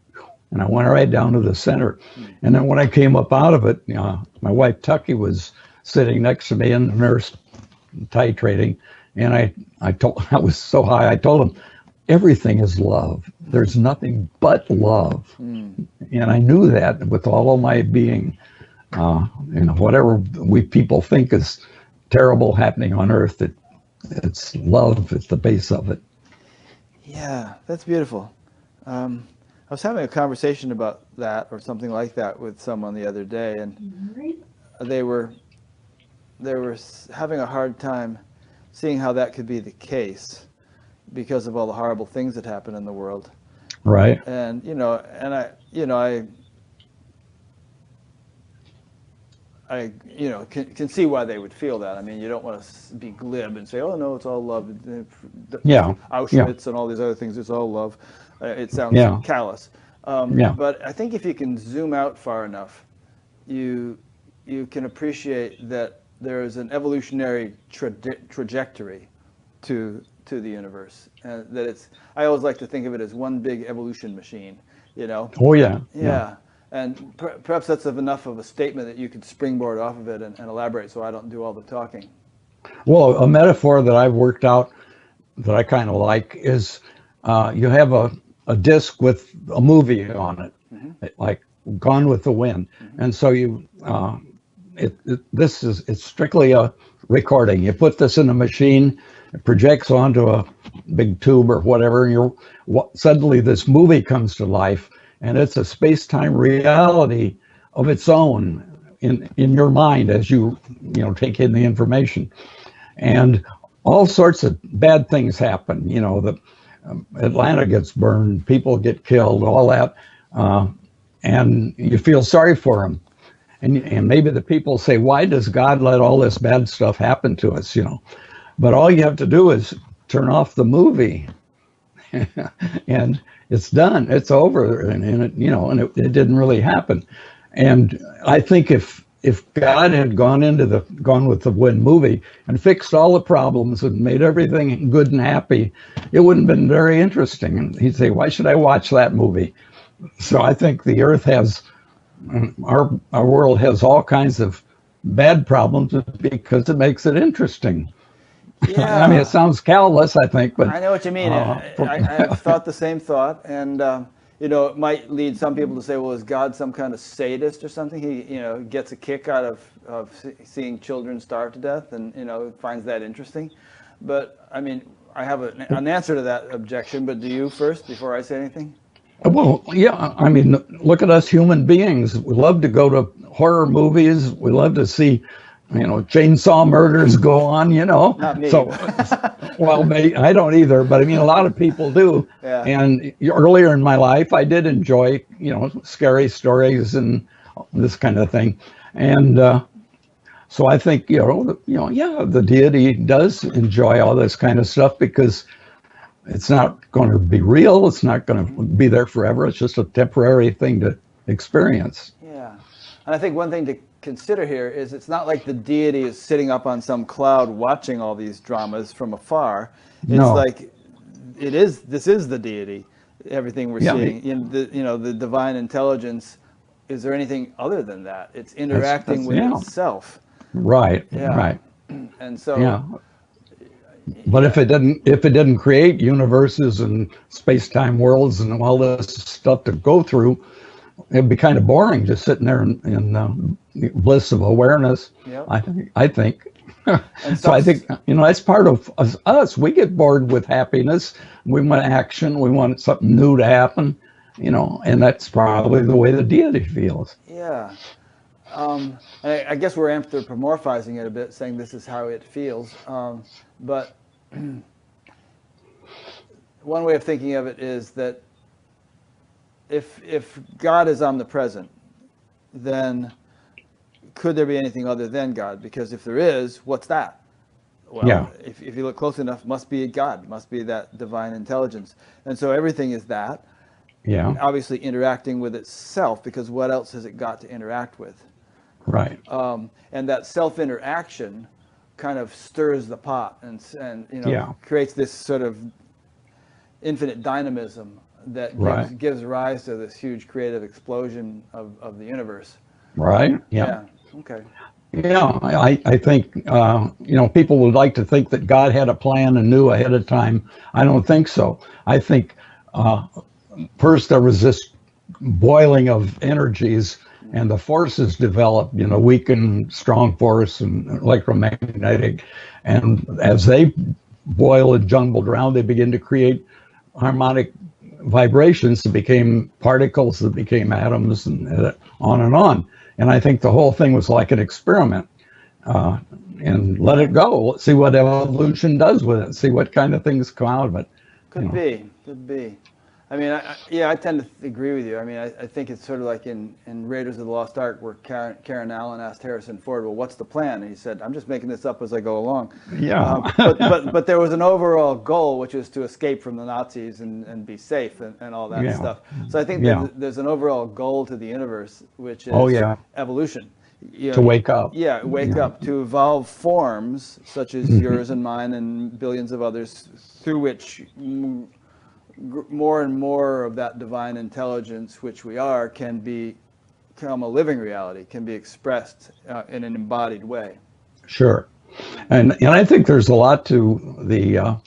And I went right down to the center. And then when I came up out of it, my wife Tucky was sitting next to me, and the nurse titrating. And I told, I was so high, I told him, everything is love. There's nothing but love. And I knew that with all of my being. Whatever we people think is terrible happening on earth, it's love at the base of it. Yeah, that's beautiful. I was having a conversation about that or something like that with someone the other day, and they were having a hard time seeing how that could be the case because of all the horrible things that happen in the world. Right. And I can see why they would feel that. I mean, you don't want to be glib and say, "Oh no, it's all love." Yeah. Auschwitz and all these other things, it's all love. It sounds callous. But I think if you can zoom out far enough, you can appreciate that there is an evolutionary trajectory to the universe, and that I always like to think of it as one big evolution machine. Oh yeah. Yeah. And perhaps that's enough of a statement that you could springboard off of it and elaborate, so I don't do all the talking. Well, a metaphor that I've worked out that I kind of like is you have a disc with a movie on it, like Gone with the Wind, and so it's strictly a recording. You put this in a machine, it projects onto a big tube or whatever, and suddenly this movie comes to life. And it's a space-time reality of its own in your mind as you take in the information, and all sorts of bad things happen. The Atlanta gets burned, people get killed, all that, and you feel sorry for them. And maybe the people say, "Why does God let all this bad stuff happen to us?" But all you have to do is turn off the movie. And it's done. It's over, and it didn't really happen. And I think if God had gone into the Gone with the Wind movie and fixed all the problems and made everything good and happy, it wouldn't have been very interesting. And he'd say, "Why should I watch that movie?" So I think the Earth has, our world has all kinds of bad problems because it makes it interesting. Yeah. I mean, it sounds callous, I think, but I know what you mean. I've thought the same thought, and it might lead some people to say, "Well, is God some kind of sadist or something? He, gets a kick out of seeing children starve to death, and finds that interesting." But I mean, I have an answer to that objection. But do you first, before I say anything? Well, yeah, I mean, look at us human beings. We love to go to horror movies. We love to see, chainsaw murders go on, Not me. So, well, I don't either, but I mean, a lot of people do. Yeah. And earlier in my life, I did enjoy, scary stories and this kind of thing. And so I think, the deity does enjoy all this kind of stuff because it's not going to be real. It's not going to be there forever. It's just a temporary thing to experience. Yeah. And I think one thing to consider here is it's not like the deity is sitting up on some cloud watching all these dramas from afar. It's like this is the deity, everything we're seeing. The divine intelligence, is there anything other than that? It's interacting with itself. Right. Yeah. Right. And so But if it didn't create universes and space-time worlds and all this stuff to go through, it'd be kind of boring just sitting there in bliss of awareness. Yep. I think. So I think that's part of us. We get bored with happiness. We want action. We want something new to happen. And that's probably the way the deity feels. Yeah. I guess we're anthropomorphizing it a bit, saying this is how it feels. But one way of thinking of it is that if God is omnipresent, then could there be anything other than God? Because if there is, what's that? Well, if you look close enough, must be God, must be that divine intelligence. And so everything is that. Yeah. Obviously interacting with itself, because what else has it got to interact with? Right. And that self-interaction kind of stirs the pot and creates this sort of infinite dynamism that Right. gives rise to this huge creative explosion of the universe. Right. Yeah. Okay. Yeah, I think, people would like to think that God had a plan and knew ahead of time. I don't think so. I think first there was this boiling of energies and the forces developed, weak and strong force and electromagnetic. And as they boiled and jumbled around, they begin to create harmonic vibrations that became particles that became atoms and on and on. And I think the whole thing was like an experiment. And let it go. Let's see what evolution does with it. See what kind of things come out of it. Could be. I mean, I tend to agree with you. I mean, I think it's sort of like in Raiders of the Lost Ark, where Karen Allen asked Harrison Ford, "Well, what's the plan?" And he said, "I'm just making this up as I go along." Yeah. But there was an overall goal, which is to escape from the Nazis and be safe and all that stuff. So I think there's an overall goal to the universe, which is evolution. To wake up. Yeah, wake up, to evolve forms such as yours and mine and billions of others, through which more and more of that divine intelligence, which we are, can become a living reality, can be expressed in an embodied way. Sure. And I think there's a lot to the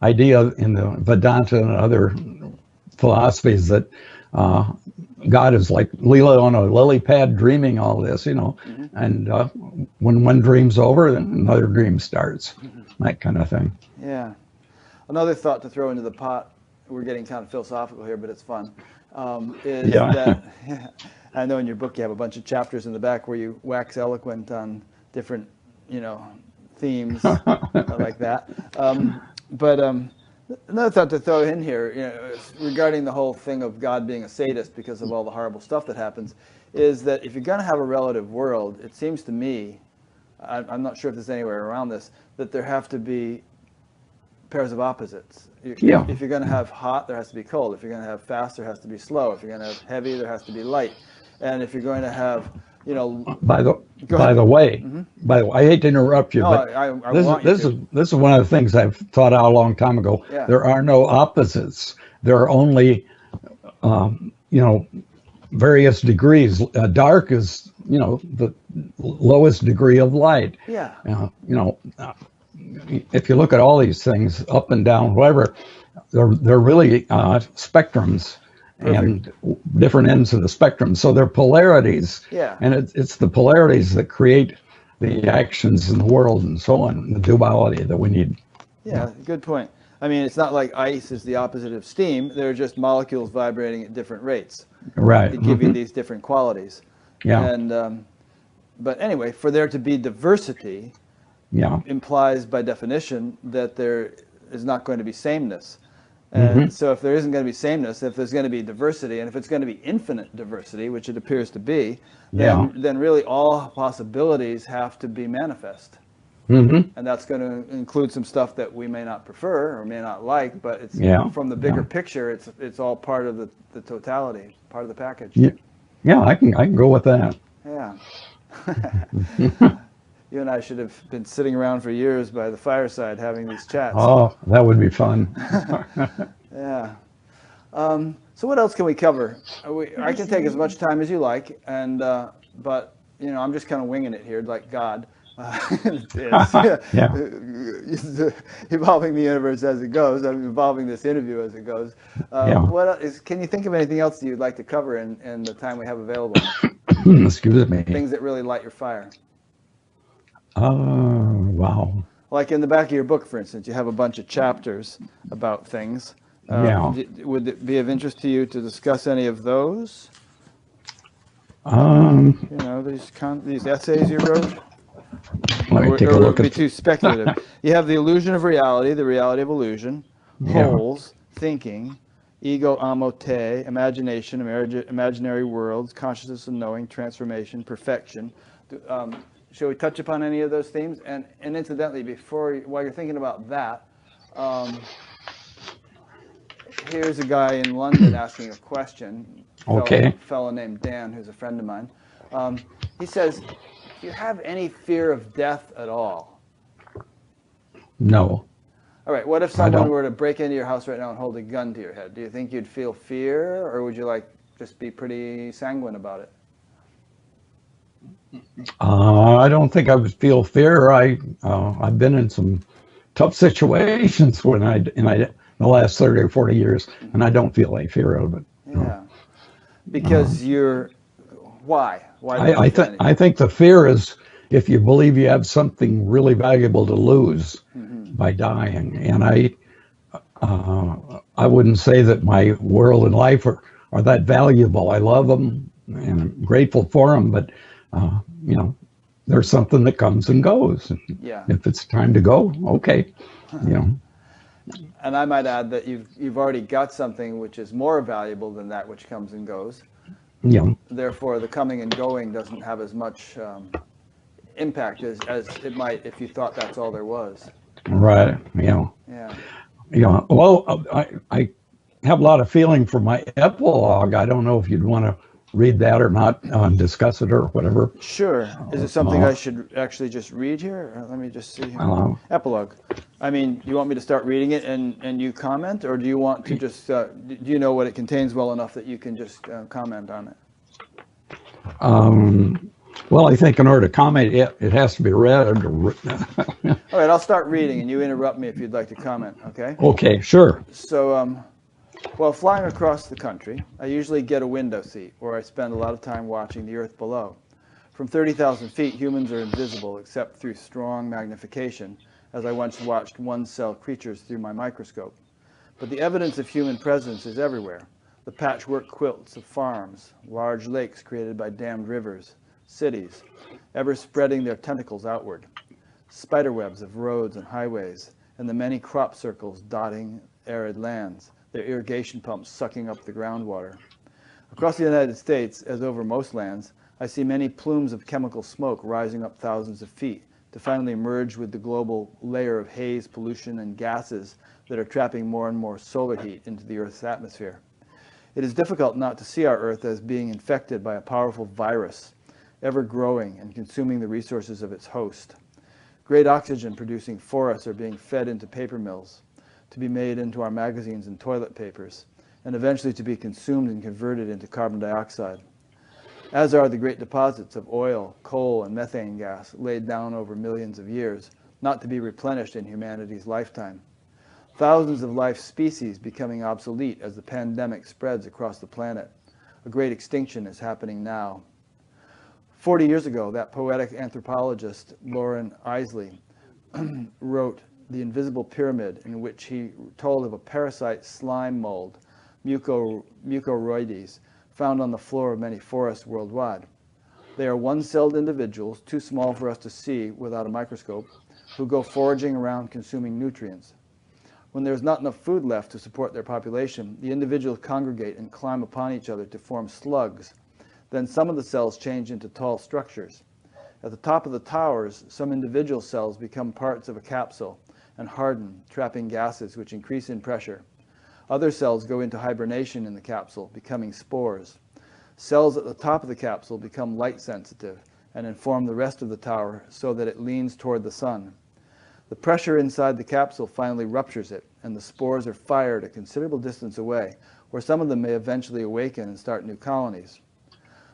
idea in the Vedanta and other philosophies that God is like Leela on a lily pad dreaming all this, and when one dream's over, then another dream starts, that kind of thing. Yeah. Another thought to throw into the pot, we're getting kind of philosophical here, but it's fun, is that I know in your book you have a bunch of chapters in the back where you wax eloquent on different, themes like that. But another thought to throw in here, regarding the whole thing of God being a sadist because of all the horrible stuff that happens, is that if you're going to have a relative world, it seems to me, I'm not sure if there's anywhere around this, that there have to be pairs of opposites. If you're going to have hot, there has to be cold. If you're going to have fast, there has to be slow. If you're going to have heavy, there has to be light. And if you're going to have, By the way, I hate to interrupt you, but this is one of the things I've thought out a long time ago. Yeah. There are no opposites. There are only, various degrees. Dark is, the lowest degree of light. Yeah. If you look at all these things, up and down, whatever, they're really spectrums. Perfect. And different ends of the spectrum. So they're polarities. Yeah. And it's the polarities that create the actions in the world and so on, the duality that we need. Yeah, good point. I mean, it's not like ice is the opposite of steam. They're just molecules vibrating at different rates. Right. To give you these different qualities. Yeah. And, but anyway, for there to be diversity implies by definition that there is not going to be sameness. And so if there isn't going to be sameness, if there's going to be diversity, and if it's going to be infinite diversity, which it appears to be, then really all possibilities have to be manifest. And that's going to include some stuff that we may not prefer or may not like, but it's from the bigger picture, it's all part of the totality, part of the package. Yeah, I can go with that. Yeah. You and I should have been sitting around for years by the fireside having these chats. Oh, that would be fun. Yeah. So what else can we cover? I can take as much time as you like, and but I'm just kind of winging it here, like God. Evolving the universe as it goes. I'm evolving this interview as it goes. What else, can you think of anything else that you'd like to cover in the time we have available? Excuse me. Things that really light your fire. Wow. Like in the back of your book, for instance, you have a bunch of chapters about things. Would it be of interest to you to discuss any of those? These essays you wrote? Let me take a look at it. Would be too speculative. You have the illusion of reality, the reality of illusion, wholes, thinking, ego, amo, te, imagination, imaginary worlds, consciousness and knowing, transformation, perfection. Shall we touch upon any of those themes? And incidentally, while you're thinking about that, here's a guy in London asking a question. A fellow named Dan, who's a friend of mine. He says, "Do you have any fear of death at all?" No. All right, what if I someone don't. were to break into your house right now and hold a gun to your head? Do you think you'd feel fear, or would you like just be pretty sanguine about it? I don't think I would feel fear. I've been in some tough situations the last 30 or 40 years, and I don't feel any fear of it. Yeah, because why? Why don't you I feel think any I fear? think the fear is if you believe you have something really valuable to lose Hmm. by dying, and I wouldn't say that my world and life are that valuable. I love them and I'm grateful for them, but you know, there's something that comes and goes. Yeah. If it's time to go, okay, you know, And I might add that you've already got something which is more valuable than that which comes and goes. you know, Therefore, the coming and going doesn't have as much impact as it might if you thought that's all there was. right, Yeah. Well, I have a lot of feeling for my epilogue. I don't know if you'd want to read that or not, discuss it or whatever. Sure. Is it something I should actually just read here? Let me just see here. Uh, Epilogue. I mean, you want me to start reading it and you comment, or do you want to just, do you know what it contains well enough that you can just comment on it? well, I think in order to comment, it has to be read. All right, I'll start reading and you interrupt me if you'd like to comment, okay? Okay, sure. So, while flying across the country, I usually get a window seat where I spend a lot of time watching the earth below. From 30,000 feet, humans are invisible except through strong magnification, as I once watched one-cell creatures through my microscope. But the evidence of human presence is everywhere. The patchwork quilts of farms, large lakes created by dammed rivers, cities, ever spreading their tentacles outward, spiderwebs of roads and highways, and the many crop circles dotting arid lands, their irrigation pumps sucking up the groundwater. Across the United States, as over most lands, I see many plumes of chemical smoke rising up thousands of feet to finally merge with the global layer of haze, pollution, and gases that are trapping more and more solar heat into the Earth's atmosphere. It is difficult not to see our Earth as being infected by a powerful virus, ever growing and consuming the resources of its host. Great oxygen-producing forests are being fed into paper mills, to be made into our magazines and toilet papers, and eventually to be consumed and converted into carbon dioxide, as are the great deposits of oil, coal, and methane gas laid down over millions of years, not to be replenished in humanity's lifetime. Thousands of life species becoming obsolete as the pandemic spreads across the planet. A great extinction is happening now. 40 years ago, that poetic anthropologist, Lauren Isley, wrote The Invisible Pyramid, in which he told of a parasite slime mold, mucoroides, found on the floor of many forests worldwide. They are one-celled individuals, too small for us to see without a microscope, who go foraging around consuming nutrients. When there is not enough food left to support their population, the individuals congregate and climb upon each other to form slugs. Then some of the cells change into tall structures. At the top of the towers, some individual cells become parts of a capsule and harden, trapping gases which increase in pressure. Other cells go into hibernation in the capsule, becoming spores. Cells at the top of the capsule become light sensitive and inform the rest of the tower so that it leans toward the sun. The pressure inside the capsule finally ruptures it, and the spores are fired a considerable distance away, where some of them may eventually awaken and start new colonies.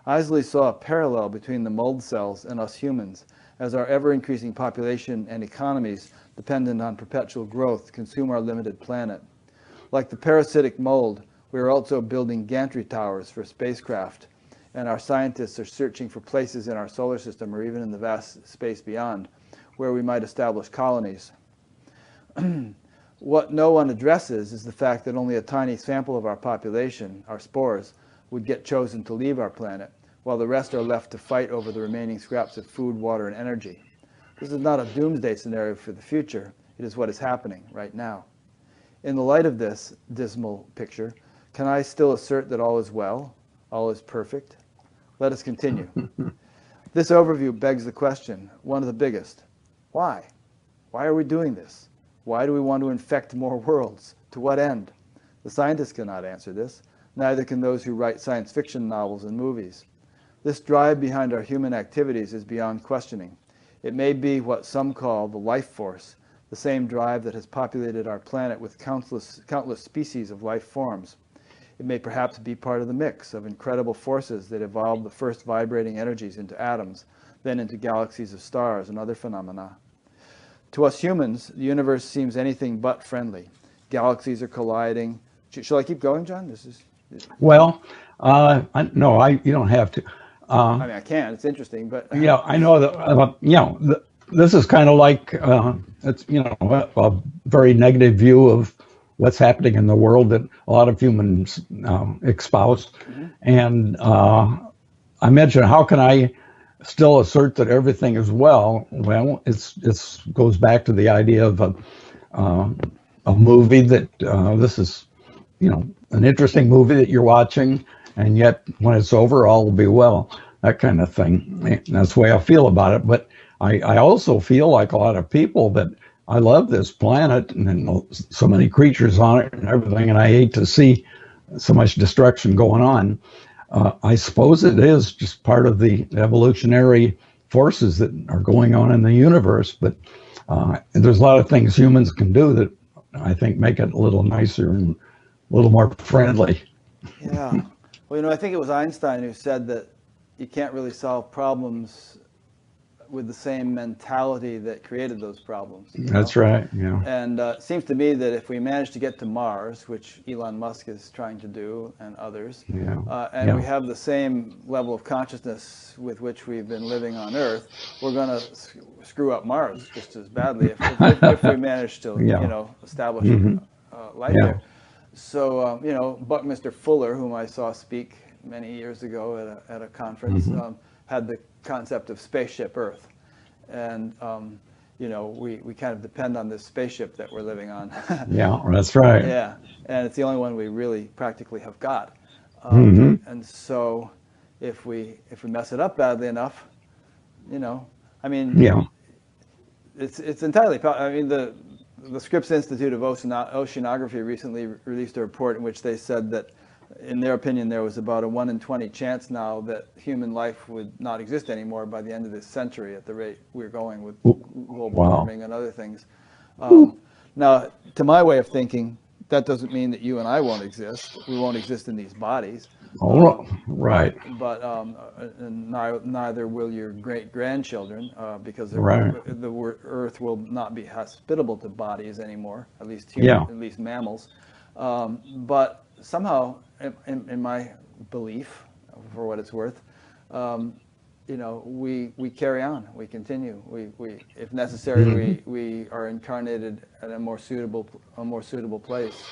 Isley saw a parallel between the mold cells and us humans, as our ever-increasing population and economies dependent on perpetual growth consume our limited planet. Like the parasitic mold, we are also building gantry towers for spacecraft, and our scientists are searching for places in our solar system or even in the vast space beyond where we might establish colonies. What no one addresses is the fact that only a tiny sample of our population, our spores, would get chosen to leave our planet, while the rest are left to fight over the remaining scraps of food, water, and energy. This is not a doomsday scenario for the future. It is what is happening right now. In the light of this dismal picture, can I still assert that all is well, all is perfect? Let us continue. This overview begs the question, one of the biggest. Why? Why are we doing this? Why do we want to infect more worlds? To what end? The scientists cannot answer this. Neither can those who write science fiction novels and movies. This drive behind our human activities is beyond questioning. It may be what some call the life force, the same drive that has populated our planet with countless species of life forms. It may perhaps be part of the mix of incredible forces that evolved the first vibrating energies into atoms, then into galaxies of stars and other phenomena. To us humans, the universe seems anything but friendly. Galaxies are colliding. Shall I keep going, John? Well, no, you don't have to. I mean, I can. It's interesting, but Yeah, I know that. This is kind of like it's a very negative view of what's happening in the world that a lot of humans espouse. Mm-hmm. And I mentioned, how can I still assert that everything is well? Well, it's goes back to the idea of a movie that this is, an interesting movie that you're watching, and yet when it's over, all will be well. That kind of thing. And that's the way I feel about it. But I also feel like a lot of people that I love this planet and so many creatures on it and everything, and I hate to see so much destruction going on. I suppose it is just part of the evolutionary forces that are going on in the universe. But there's a lot of things humans can do that I think make it a little nicer and a little more friendly. Yeah. Well, I think it was Einstein who said that you can't really solve problems with the same mentality that created those problems. That's right, yeah. And it seems to me that if we manage to get to Mars, which Elon Musk is trying to do, and others, and we have the same level of consciousness with which we've been living on Earth, we're going to screw up Mars just as badly if we manage to, establish life there. So, Buckminster Fuller, whom I saw speak many years ago at a conference, had the concept of spaceship Earth. And, we kind of depend on this spaceship that we're living on. Yeah, that's right. Yeah, and it's the only one we really practically have got. And so if we mess it up badly enough, it's entirely, the Scripps Institute of Oceanography recently released a report in which they said that, in their opinion, there was about a 1 in 20 chance now that human life would not exist anymore by the end of this century at the rate we're going with global warming and other things. Now, to my way of thinking, that doesn't mean that you and I won't exist. We won't exist in these bodies. Right. But neither will your great-grandchildren, because the Earth will not be hospitable to bodies anymore, at least at least mammals. But somehow, in my belief, for what it's worth, we carry on, we continue. We if necessary, we are incarnated at a more suitable place.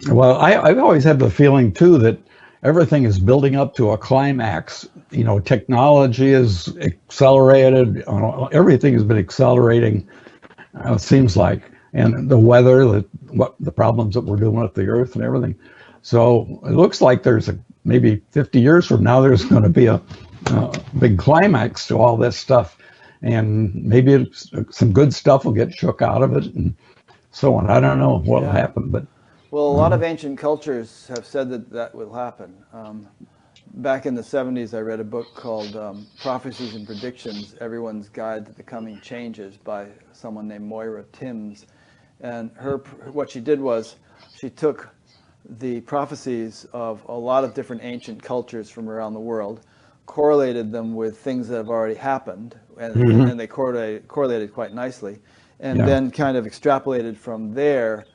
Well, I've always had the feeling too that everything is building up to a climax. Technology is accelerated. Everything has been accelerating. It seems like, and the weather, the problems that we're doing with the Earth and everything. So it looks like there's maybe 50 years from now, there's going to be a big climax to all this stuff, and maybe some good stuff will get shook out of it, and so on. I don't know what will happen, but. Well, a lot of ancient cultures have said that will happen. Back in the 70s, I read a book called Prophecies and Predictions, Everyone's Guide to the Coming Changes by someone named Moira Timms. And what she did was she took the prophecies of a lot of different ancient cultures from around the world, correlated them with things that have already happened, and they correlated quite nicely, and then kind of extrapolated from there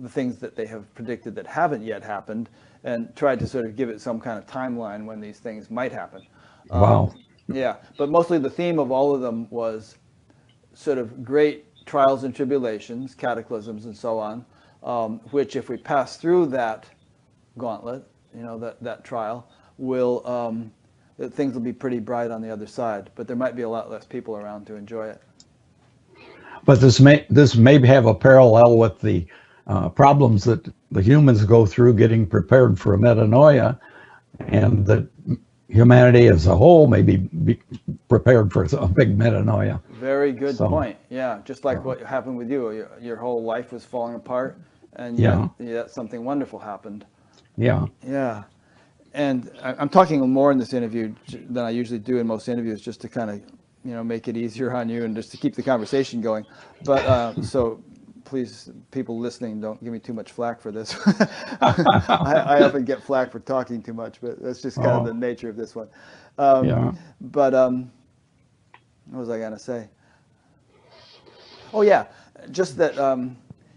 the things that they have predicted that haven't yet happened, and tried to sort of give it some kind of timeline when these things might happen. Wow. Yeah, but mostly the theme of all of them was sort of great trials and tribulations, cataclysms and so on, which if we pass through that gauntlet, that trial, things will be pretty bright on the other side, but there might be a lot less people around to enjoy it. But this may have a parallel with the problems that the humans go through getting prepared for a metanoia, and that humanity as a whole may be prepared for a big metanoia. Very good point. Yeah, just like what happened with you. Your whole life was falling apart, and yet something wonderful happened. Yeah. Yeah. And I'm talking more in this interview than I usually do in most interviews, just to kind of make it easier on you and just to keep the conversation going. But so please, people listening, don't give me too much flack for this. I often get flack for talking too much, but that's just kind of the nature of this one. But what was I going to say? Oh yeah, just that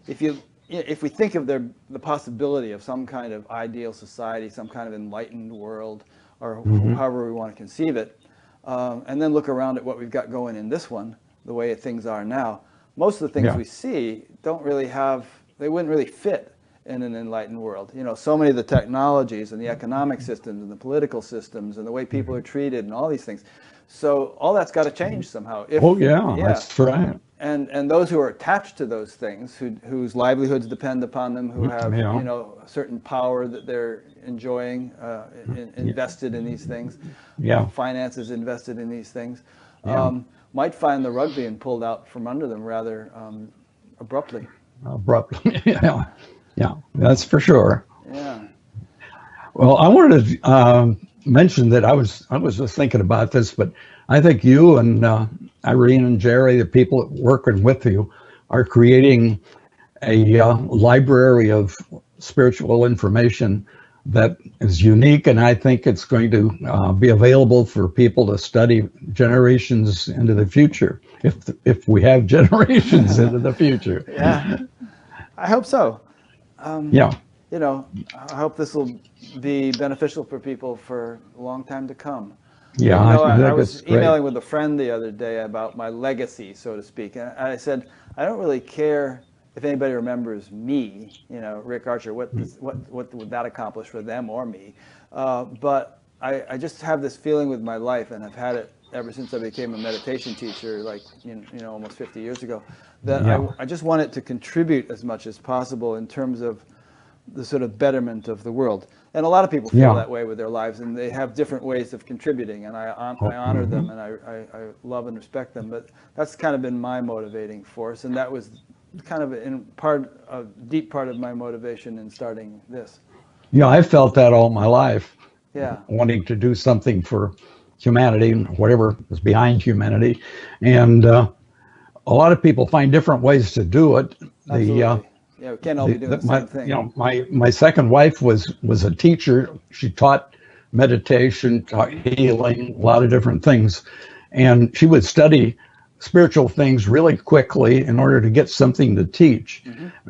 if we think of the possibility of some kind of ideal society, some kind of enlightened world, or however we want to conceive it, and then look around at what we've got going in this one, the way things are now, most of the things we see they wouldn't really fit in an enlightened world. So many of the technologies and the economic systems and the political systems and the way people are treated and all these things. So all that's got to change somehow. That's right. And those who are attached to those things, whose livelihoods depend upon them, who have a certain power that they're enjoying, invested in these things, finances invested in these things, might find the rug being pulled out from under them rather abruptly. Yeah, that's for sure. Yeah. Well, I wanted to mention that I was just thinking about this, but I think you and Irene and Jerry, the people working with you, are creating a library of spiritual information that is unique, and I think it's going to be available for people to study generations into the future, if we have generations into the future. Yeah, I hope so. I hope this will be beneficial for people for a long time to come. Yeah, I was emailing with a friend the other day about my legacy, so to speak, and I said, I don't really care if anybody remembers me, Rick Archer, what would that accomplish for them or me? But I just have this feeling with my life, and I've had it ever since I became a meditation teacher, like almost 50 years ago, that I just want it to contribute as much as possible in terms of the sort of betterment of the world. And a lot of people feel that way with their lives, and they have different ways of contributing, and I honor them, and I love and respect them. But that's kind of been my motivating force, and that was kind of a deep part of my motivation in starting this. Yeah, I felt that all my life. Yeah. Wanting to do something for humanity, whatever is behind humanity. And a lot of people find different ways to do it. Absolutely. We can't all be doing the same thing. My second wife was a teacher. She taught meditation, taught healing, a lot of different things. And she would study spiritual things really quickly in order to get something to teach.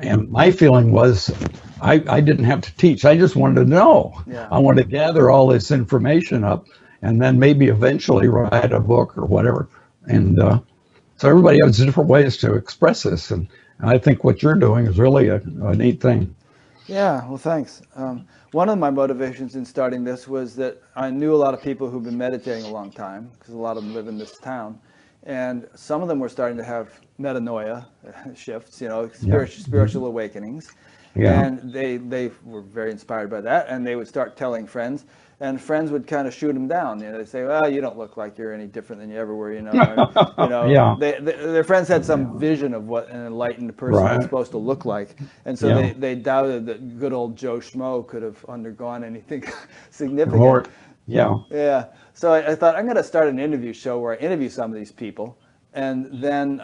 And my feeling was I didn't have to teach. I just wanted to know. I wanted to gather all this information up and then maybe eventually write a book or whatever. And so everybody has different ways to express this. And I think what you're doing is really a neat thing. Yeah, well, thanks. One of my motivations in starting this was that I knew a lot of people who've been meditating a long time, because a lot of them live in this town. And some of them were starting to have metanoia shifts, spiritual awakenings. And they were very inspired by that, and they would start telling friends, and friends would kind of shoot them down. They'd say, well, you don't look like you're any different than you ever were, Their friends had some vision of what an enlightened person is supposed to look like. And so they doubted that good old Joe Schmo could have undergone anything significant. So I thought, I'm going to start an interview show where I interview some of these people, and then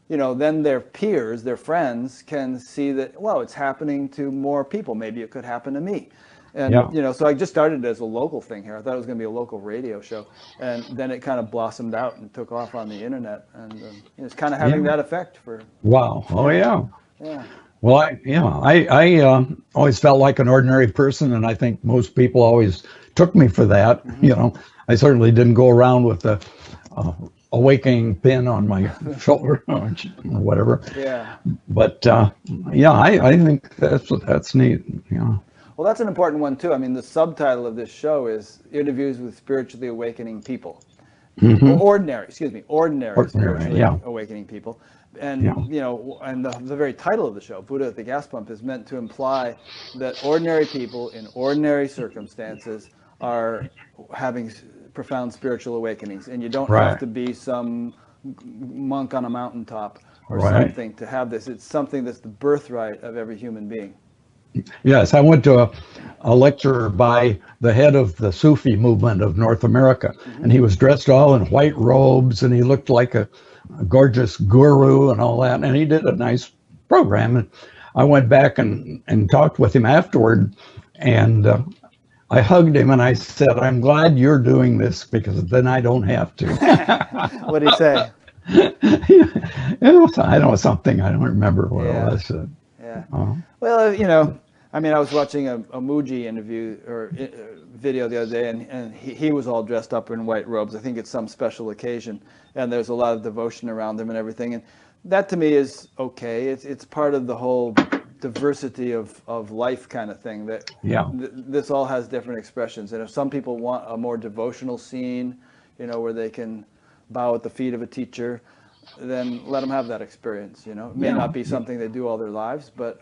then their peers, their friends, can see that, well, it's happening to more people. Maybe it could happen to me. And so I just started it as a local thing here. I thought it was going to be a local radio show, and then it kind of blossomed out and took off on the internet, and it's kind of having that effect for. Wow! Oh yeah. Yeah. Well, I always felt like an ordinary person, and I think most people always took me for that. I certainly didn't go around with the awakening pin on my shoulder or whatever. Yeah. But I think that's neat. Well, that's an important one too. I mean, the subtitle of this show is Interviews with Spiritually Awakening People. Ordinary spiritually awakening people. And and the very title of the show, Buddha at the Gas Pump, is meant to imply that ordinary people in ordinary circumstances are having profound spiritual awakenings, and you don't have to be some monk on a mountaintop or something to have this. It's something that's the birthright of every human being. Yes, I went to a lecture by the head of the Sufi movement of North America, and he was dressed all in white robes, and he looked like a gorgeous guru and all that, and he did a nice program. And I went back and talked with him afterward, and I hugged him and I said, "I'm glad you're doing this because then I don't have to." What did he say? It was, I don't know, something, I don't remember what it was. Yeah. Well, you know, I mean, I was watching a Muji interview or video the other day, and he was all dressed up in white robes. I think it's some special occasion, and there's a lot of devotion around him and everything. And that to me is okay. It's part of the whole diversity of life kind of thing, that this all has different expressions. And if some people want a more devotional scene, you know, where they can bow at the feet of a teacher, then let them have that experience. You know, it may not be something they do all their lives, but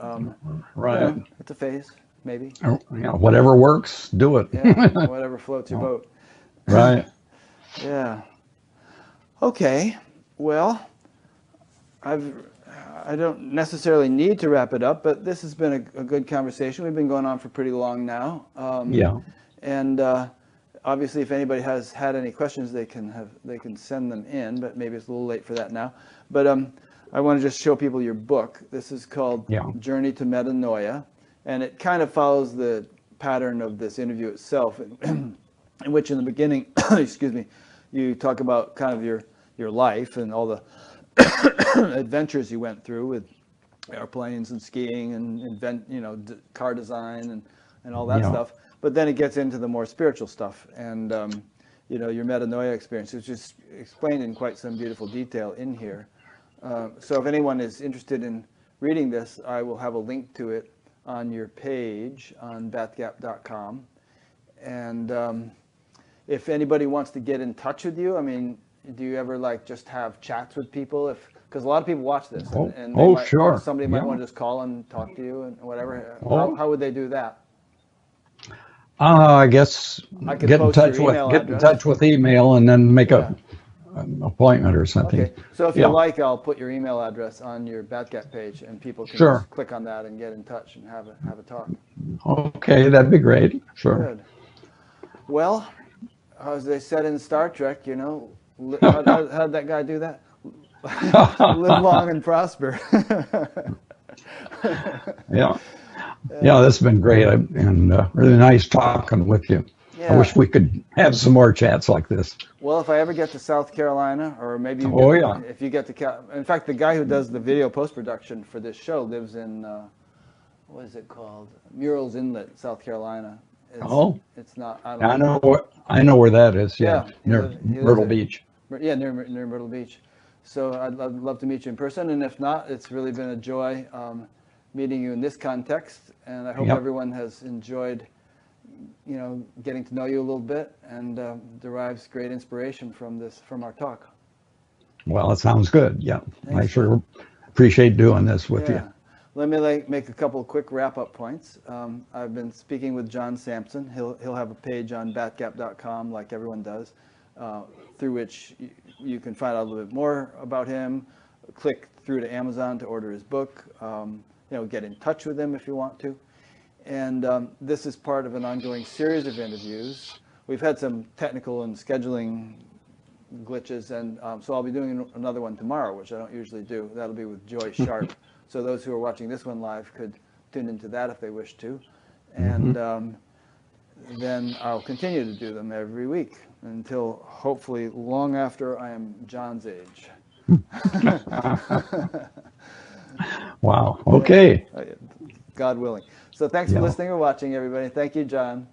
right, you know, it's a phase, maybe. Yeah, whatever works, do it. Yeah, whatever floats your boat. Right. Yeah. Okay. Well, I don't necessarily need to wrap it up, but this has been a good conversation. We've been going on for pretty long now. And obviously, if anybody has had any questions, they can send them in, but maybe it's a little late for that now. But I want to just show people your book. This is called Journey to Metanoia, and it kind of follows the pattern of this interview itself, in which in the beginning, excuse me, you talk about kind of your life and all the adventures you went through with airplanes and skiing and car design and all that stuff. But then it gets into the more spiritual stuff, and you know, your metanoia experience is just explained in quite some beautiful detail in here. So if anyone is interested in reading this, I will have a link to it on your page on batgap.com. And if anybody wants to get in touch with you, I mean, do you ever like just have chats with people? Because a lot of people watch this, and sure. Somebody might want to just call and talk to you and whatever. How would they do that? I guess get in touch with email and then make an appointment or something. Okay. So if you like, I'll put your email address on your Batgap page, and people can just click on that and get in touch and have a talk. Okay, that'd be great. Sure. Good. Well, as they said in Star Trek, you know, how did that guy do that? Live long and prosper. Yeah, this has been great, and really nice talking with you. Yeah. I wish we could have some more chats like this. Well, if I ever get to South Carolina, or maybe if you get to in fact, the guy who does the video post-production for this show lives in, what is it called? Murals Inlet, South Carolina. It's not. I know where that is. Yeah, near Myrtle Beach. Yeah, near Myrtle Beach. So I'd love to meet you in person, and if not, it's really been a joy meeting you in this context, and I hope everyone has enjoyed, you know, getting to know you a little bit, and derives great inspiration from our talk. Well, it sounds good. Yeah, thanks. I sure appreciate doing this with you. Let me make a couple of quick wrap-up points. I've been speaking with John Samsen. He'll have a page on batgap.com, like everyone does, through which you can find out a little bit more about him. Click through to Amazon to order his book. You know, get in touch with him if you want to. And this is part of an ongoing series of interviews. We've had some technical and scheduling glitches, and so I'll be doing another one tomorrow, which I don't usually do. That'll be with Joy Sharp. So those who are watching this one live could tune into that if they wish to. And then I'll continue to do them every week until hopefully long after I am John's age. Wow. Okay. God willing. So thanks for listening or watching, everybody. Thank you, John.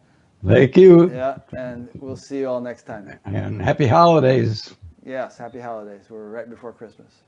Thank you. Yeah, and we'll see you all next time. And happy holidays. Yes, happy holidays. We're right before Christmas.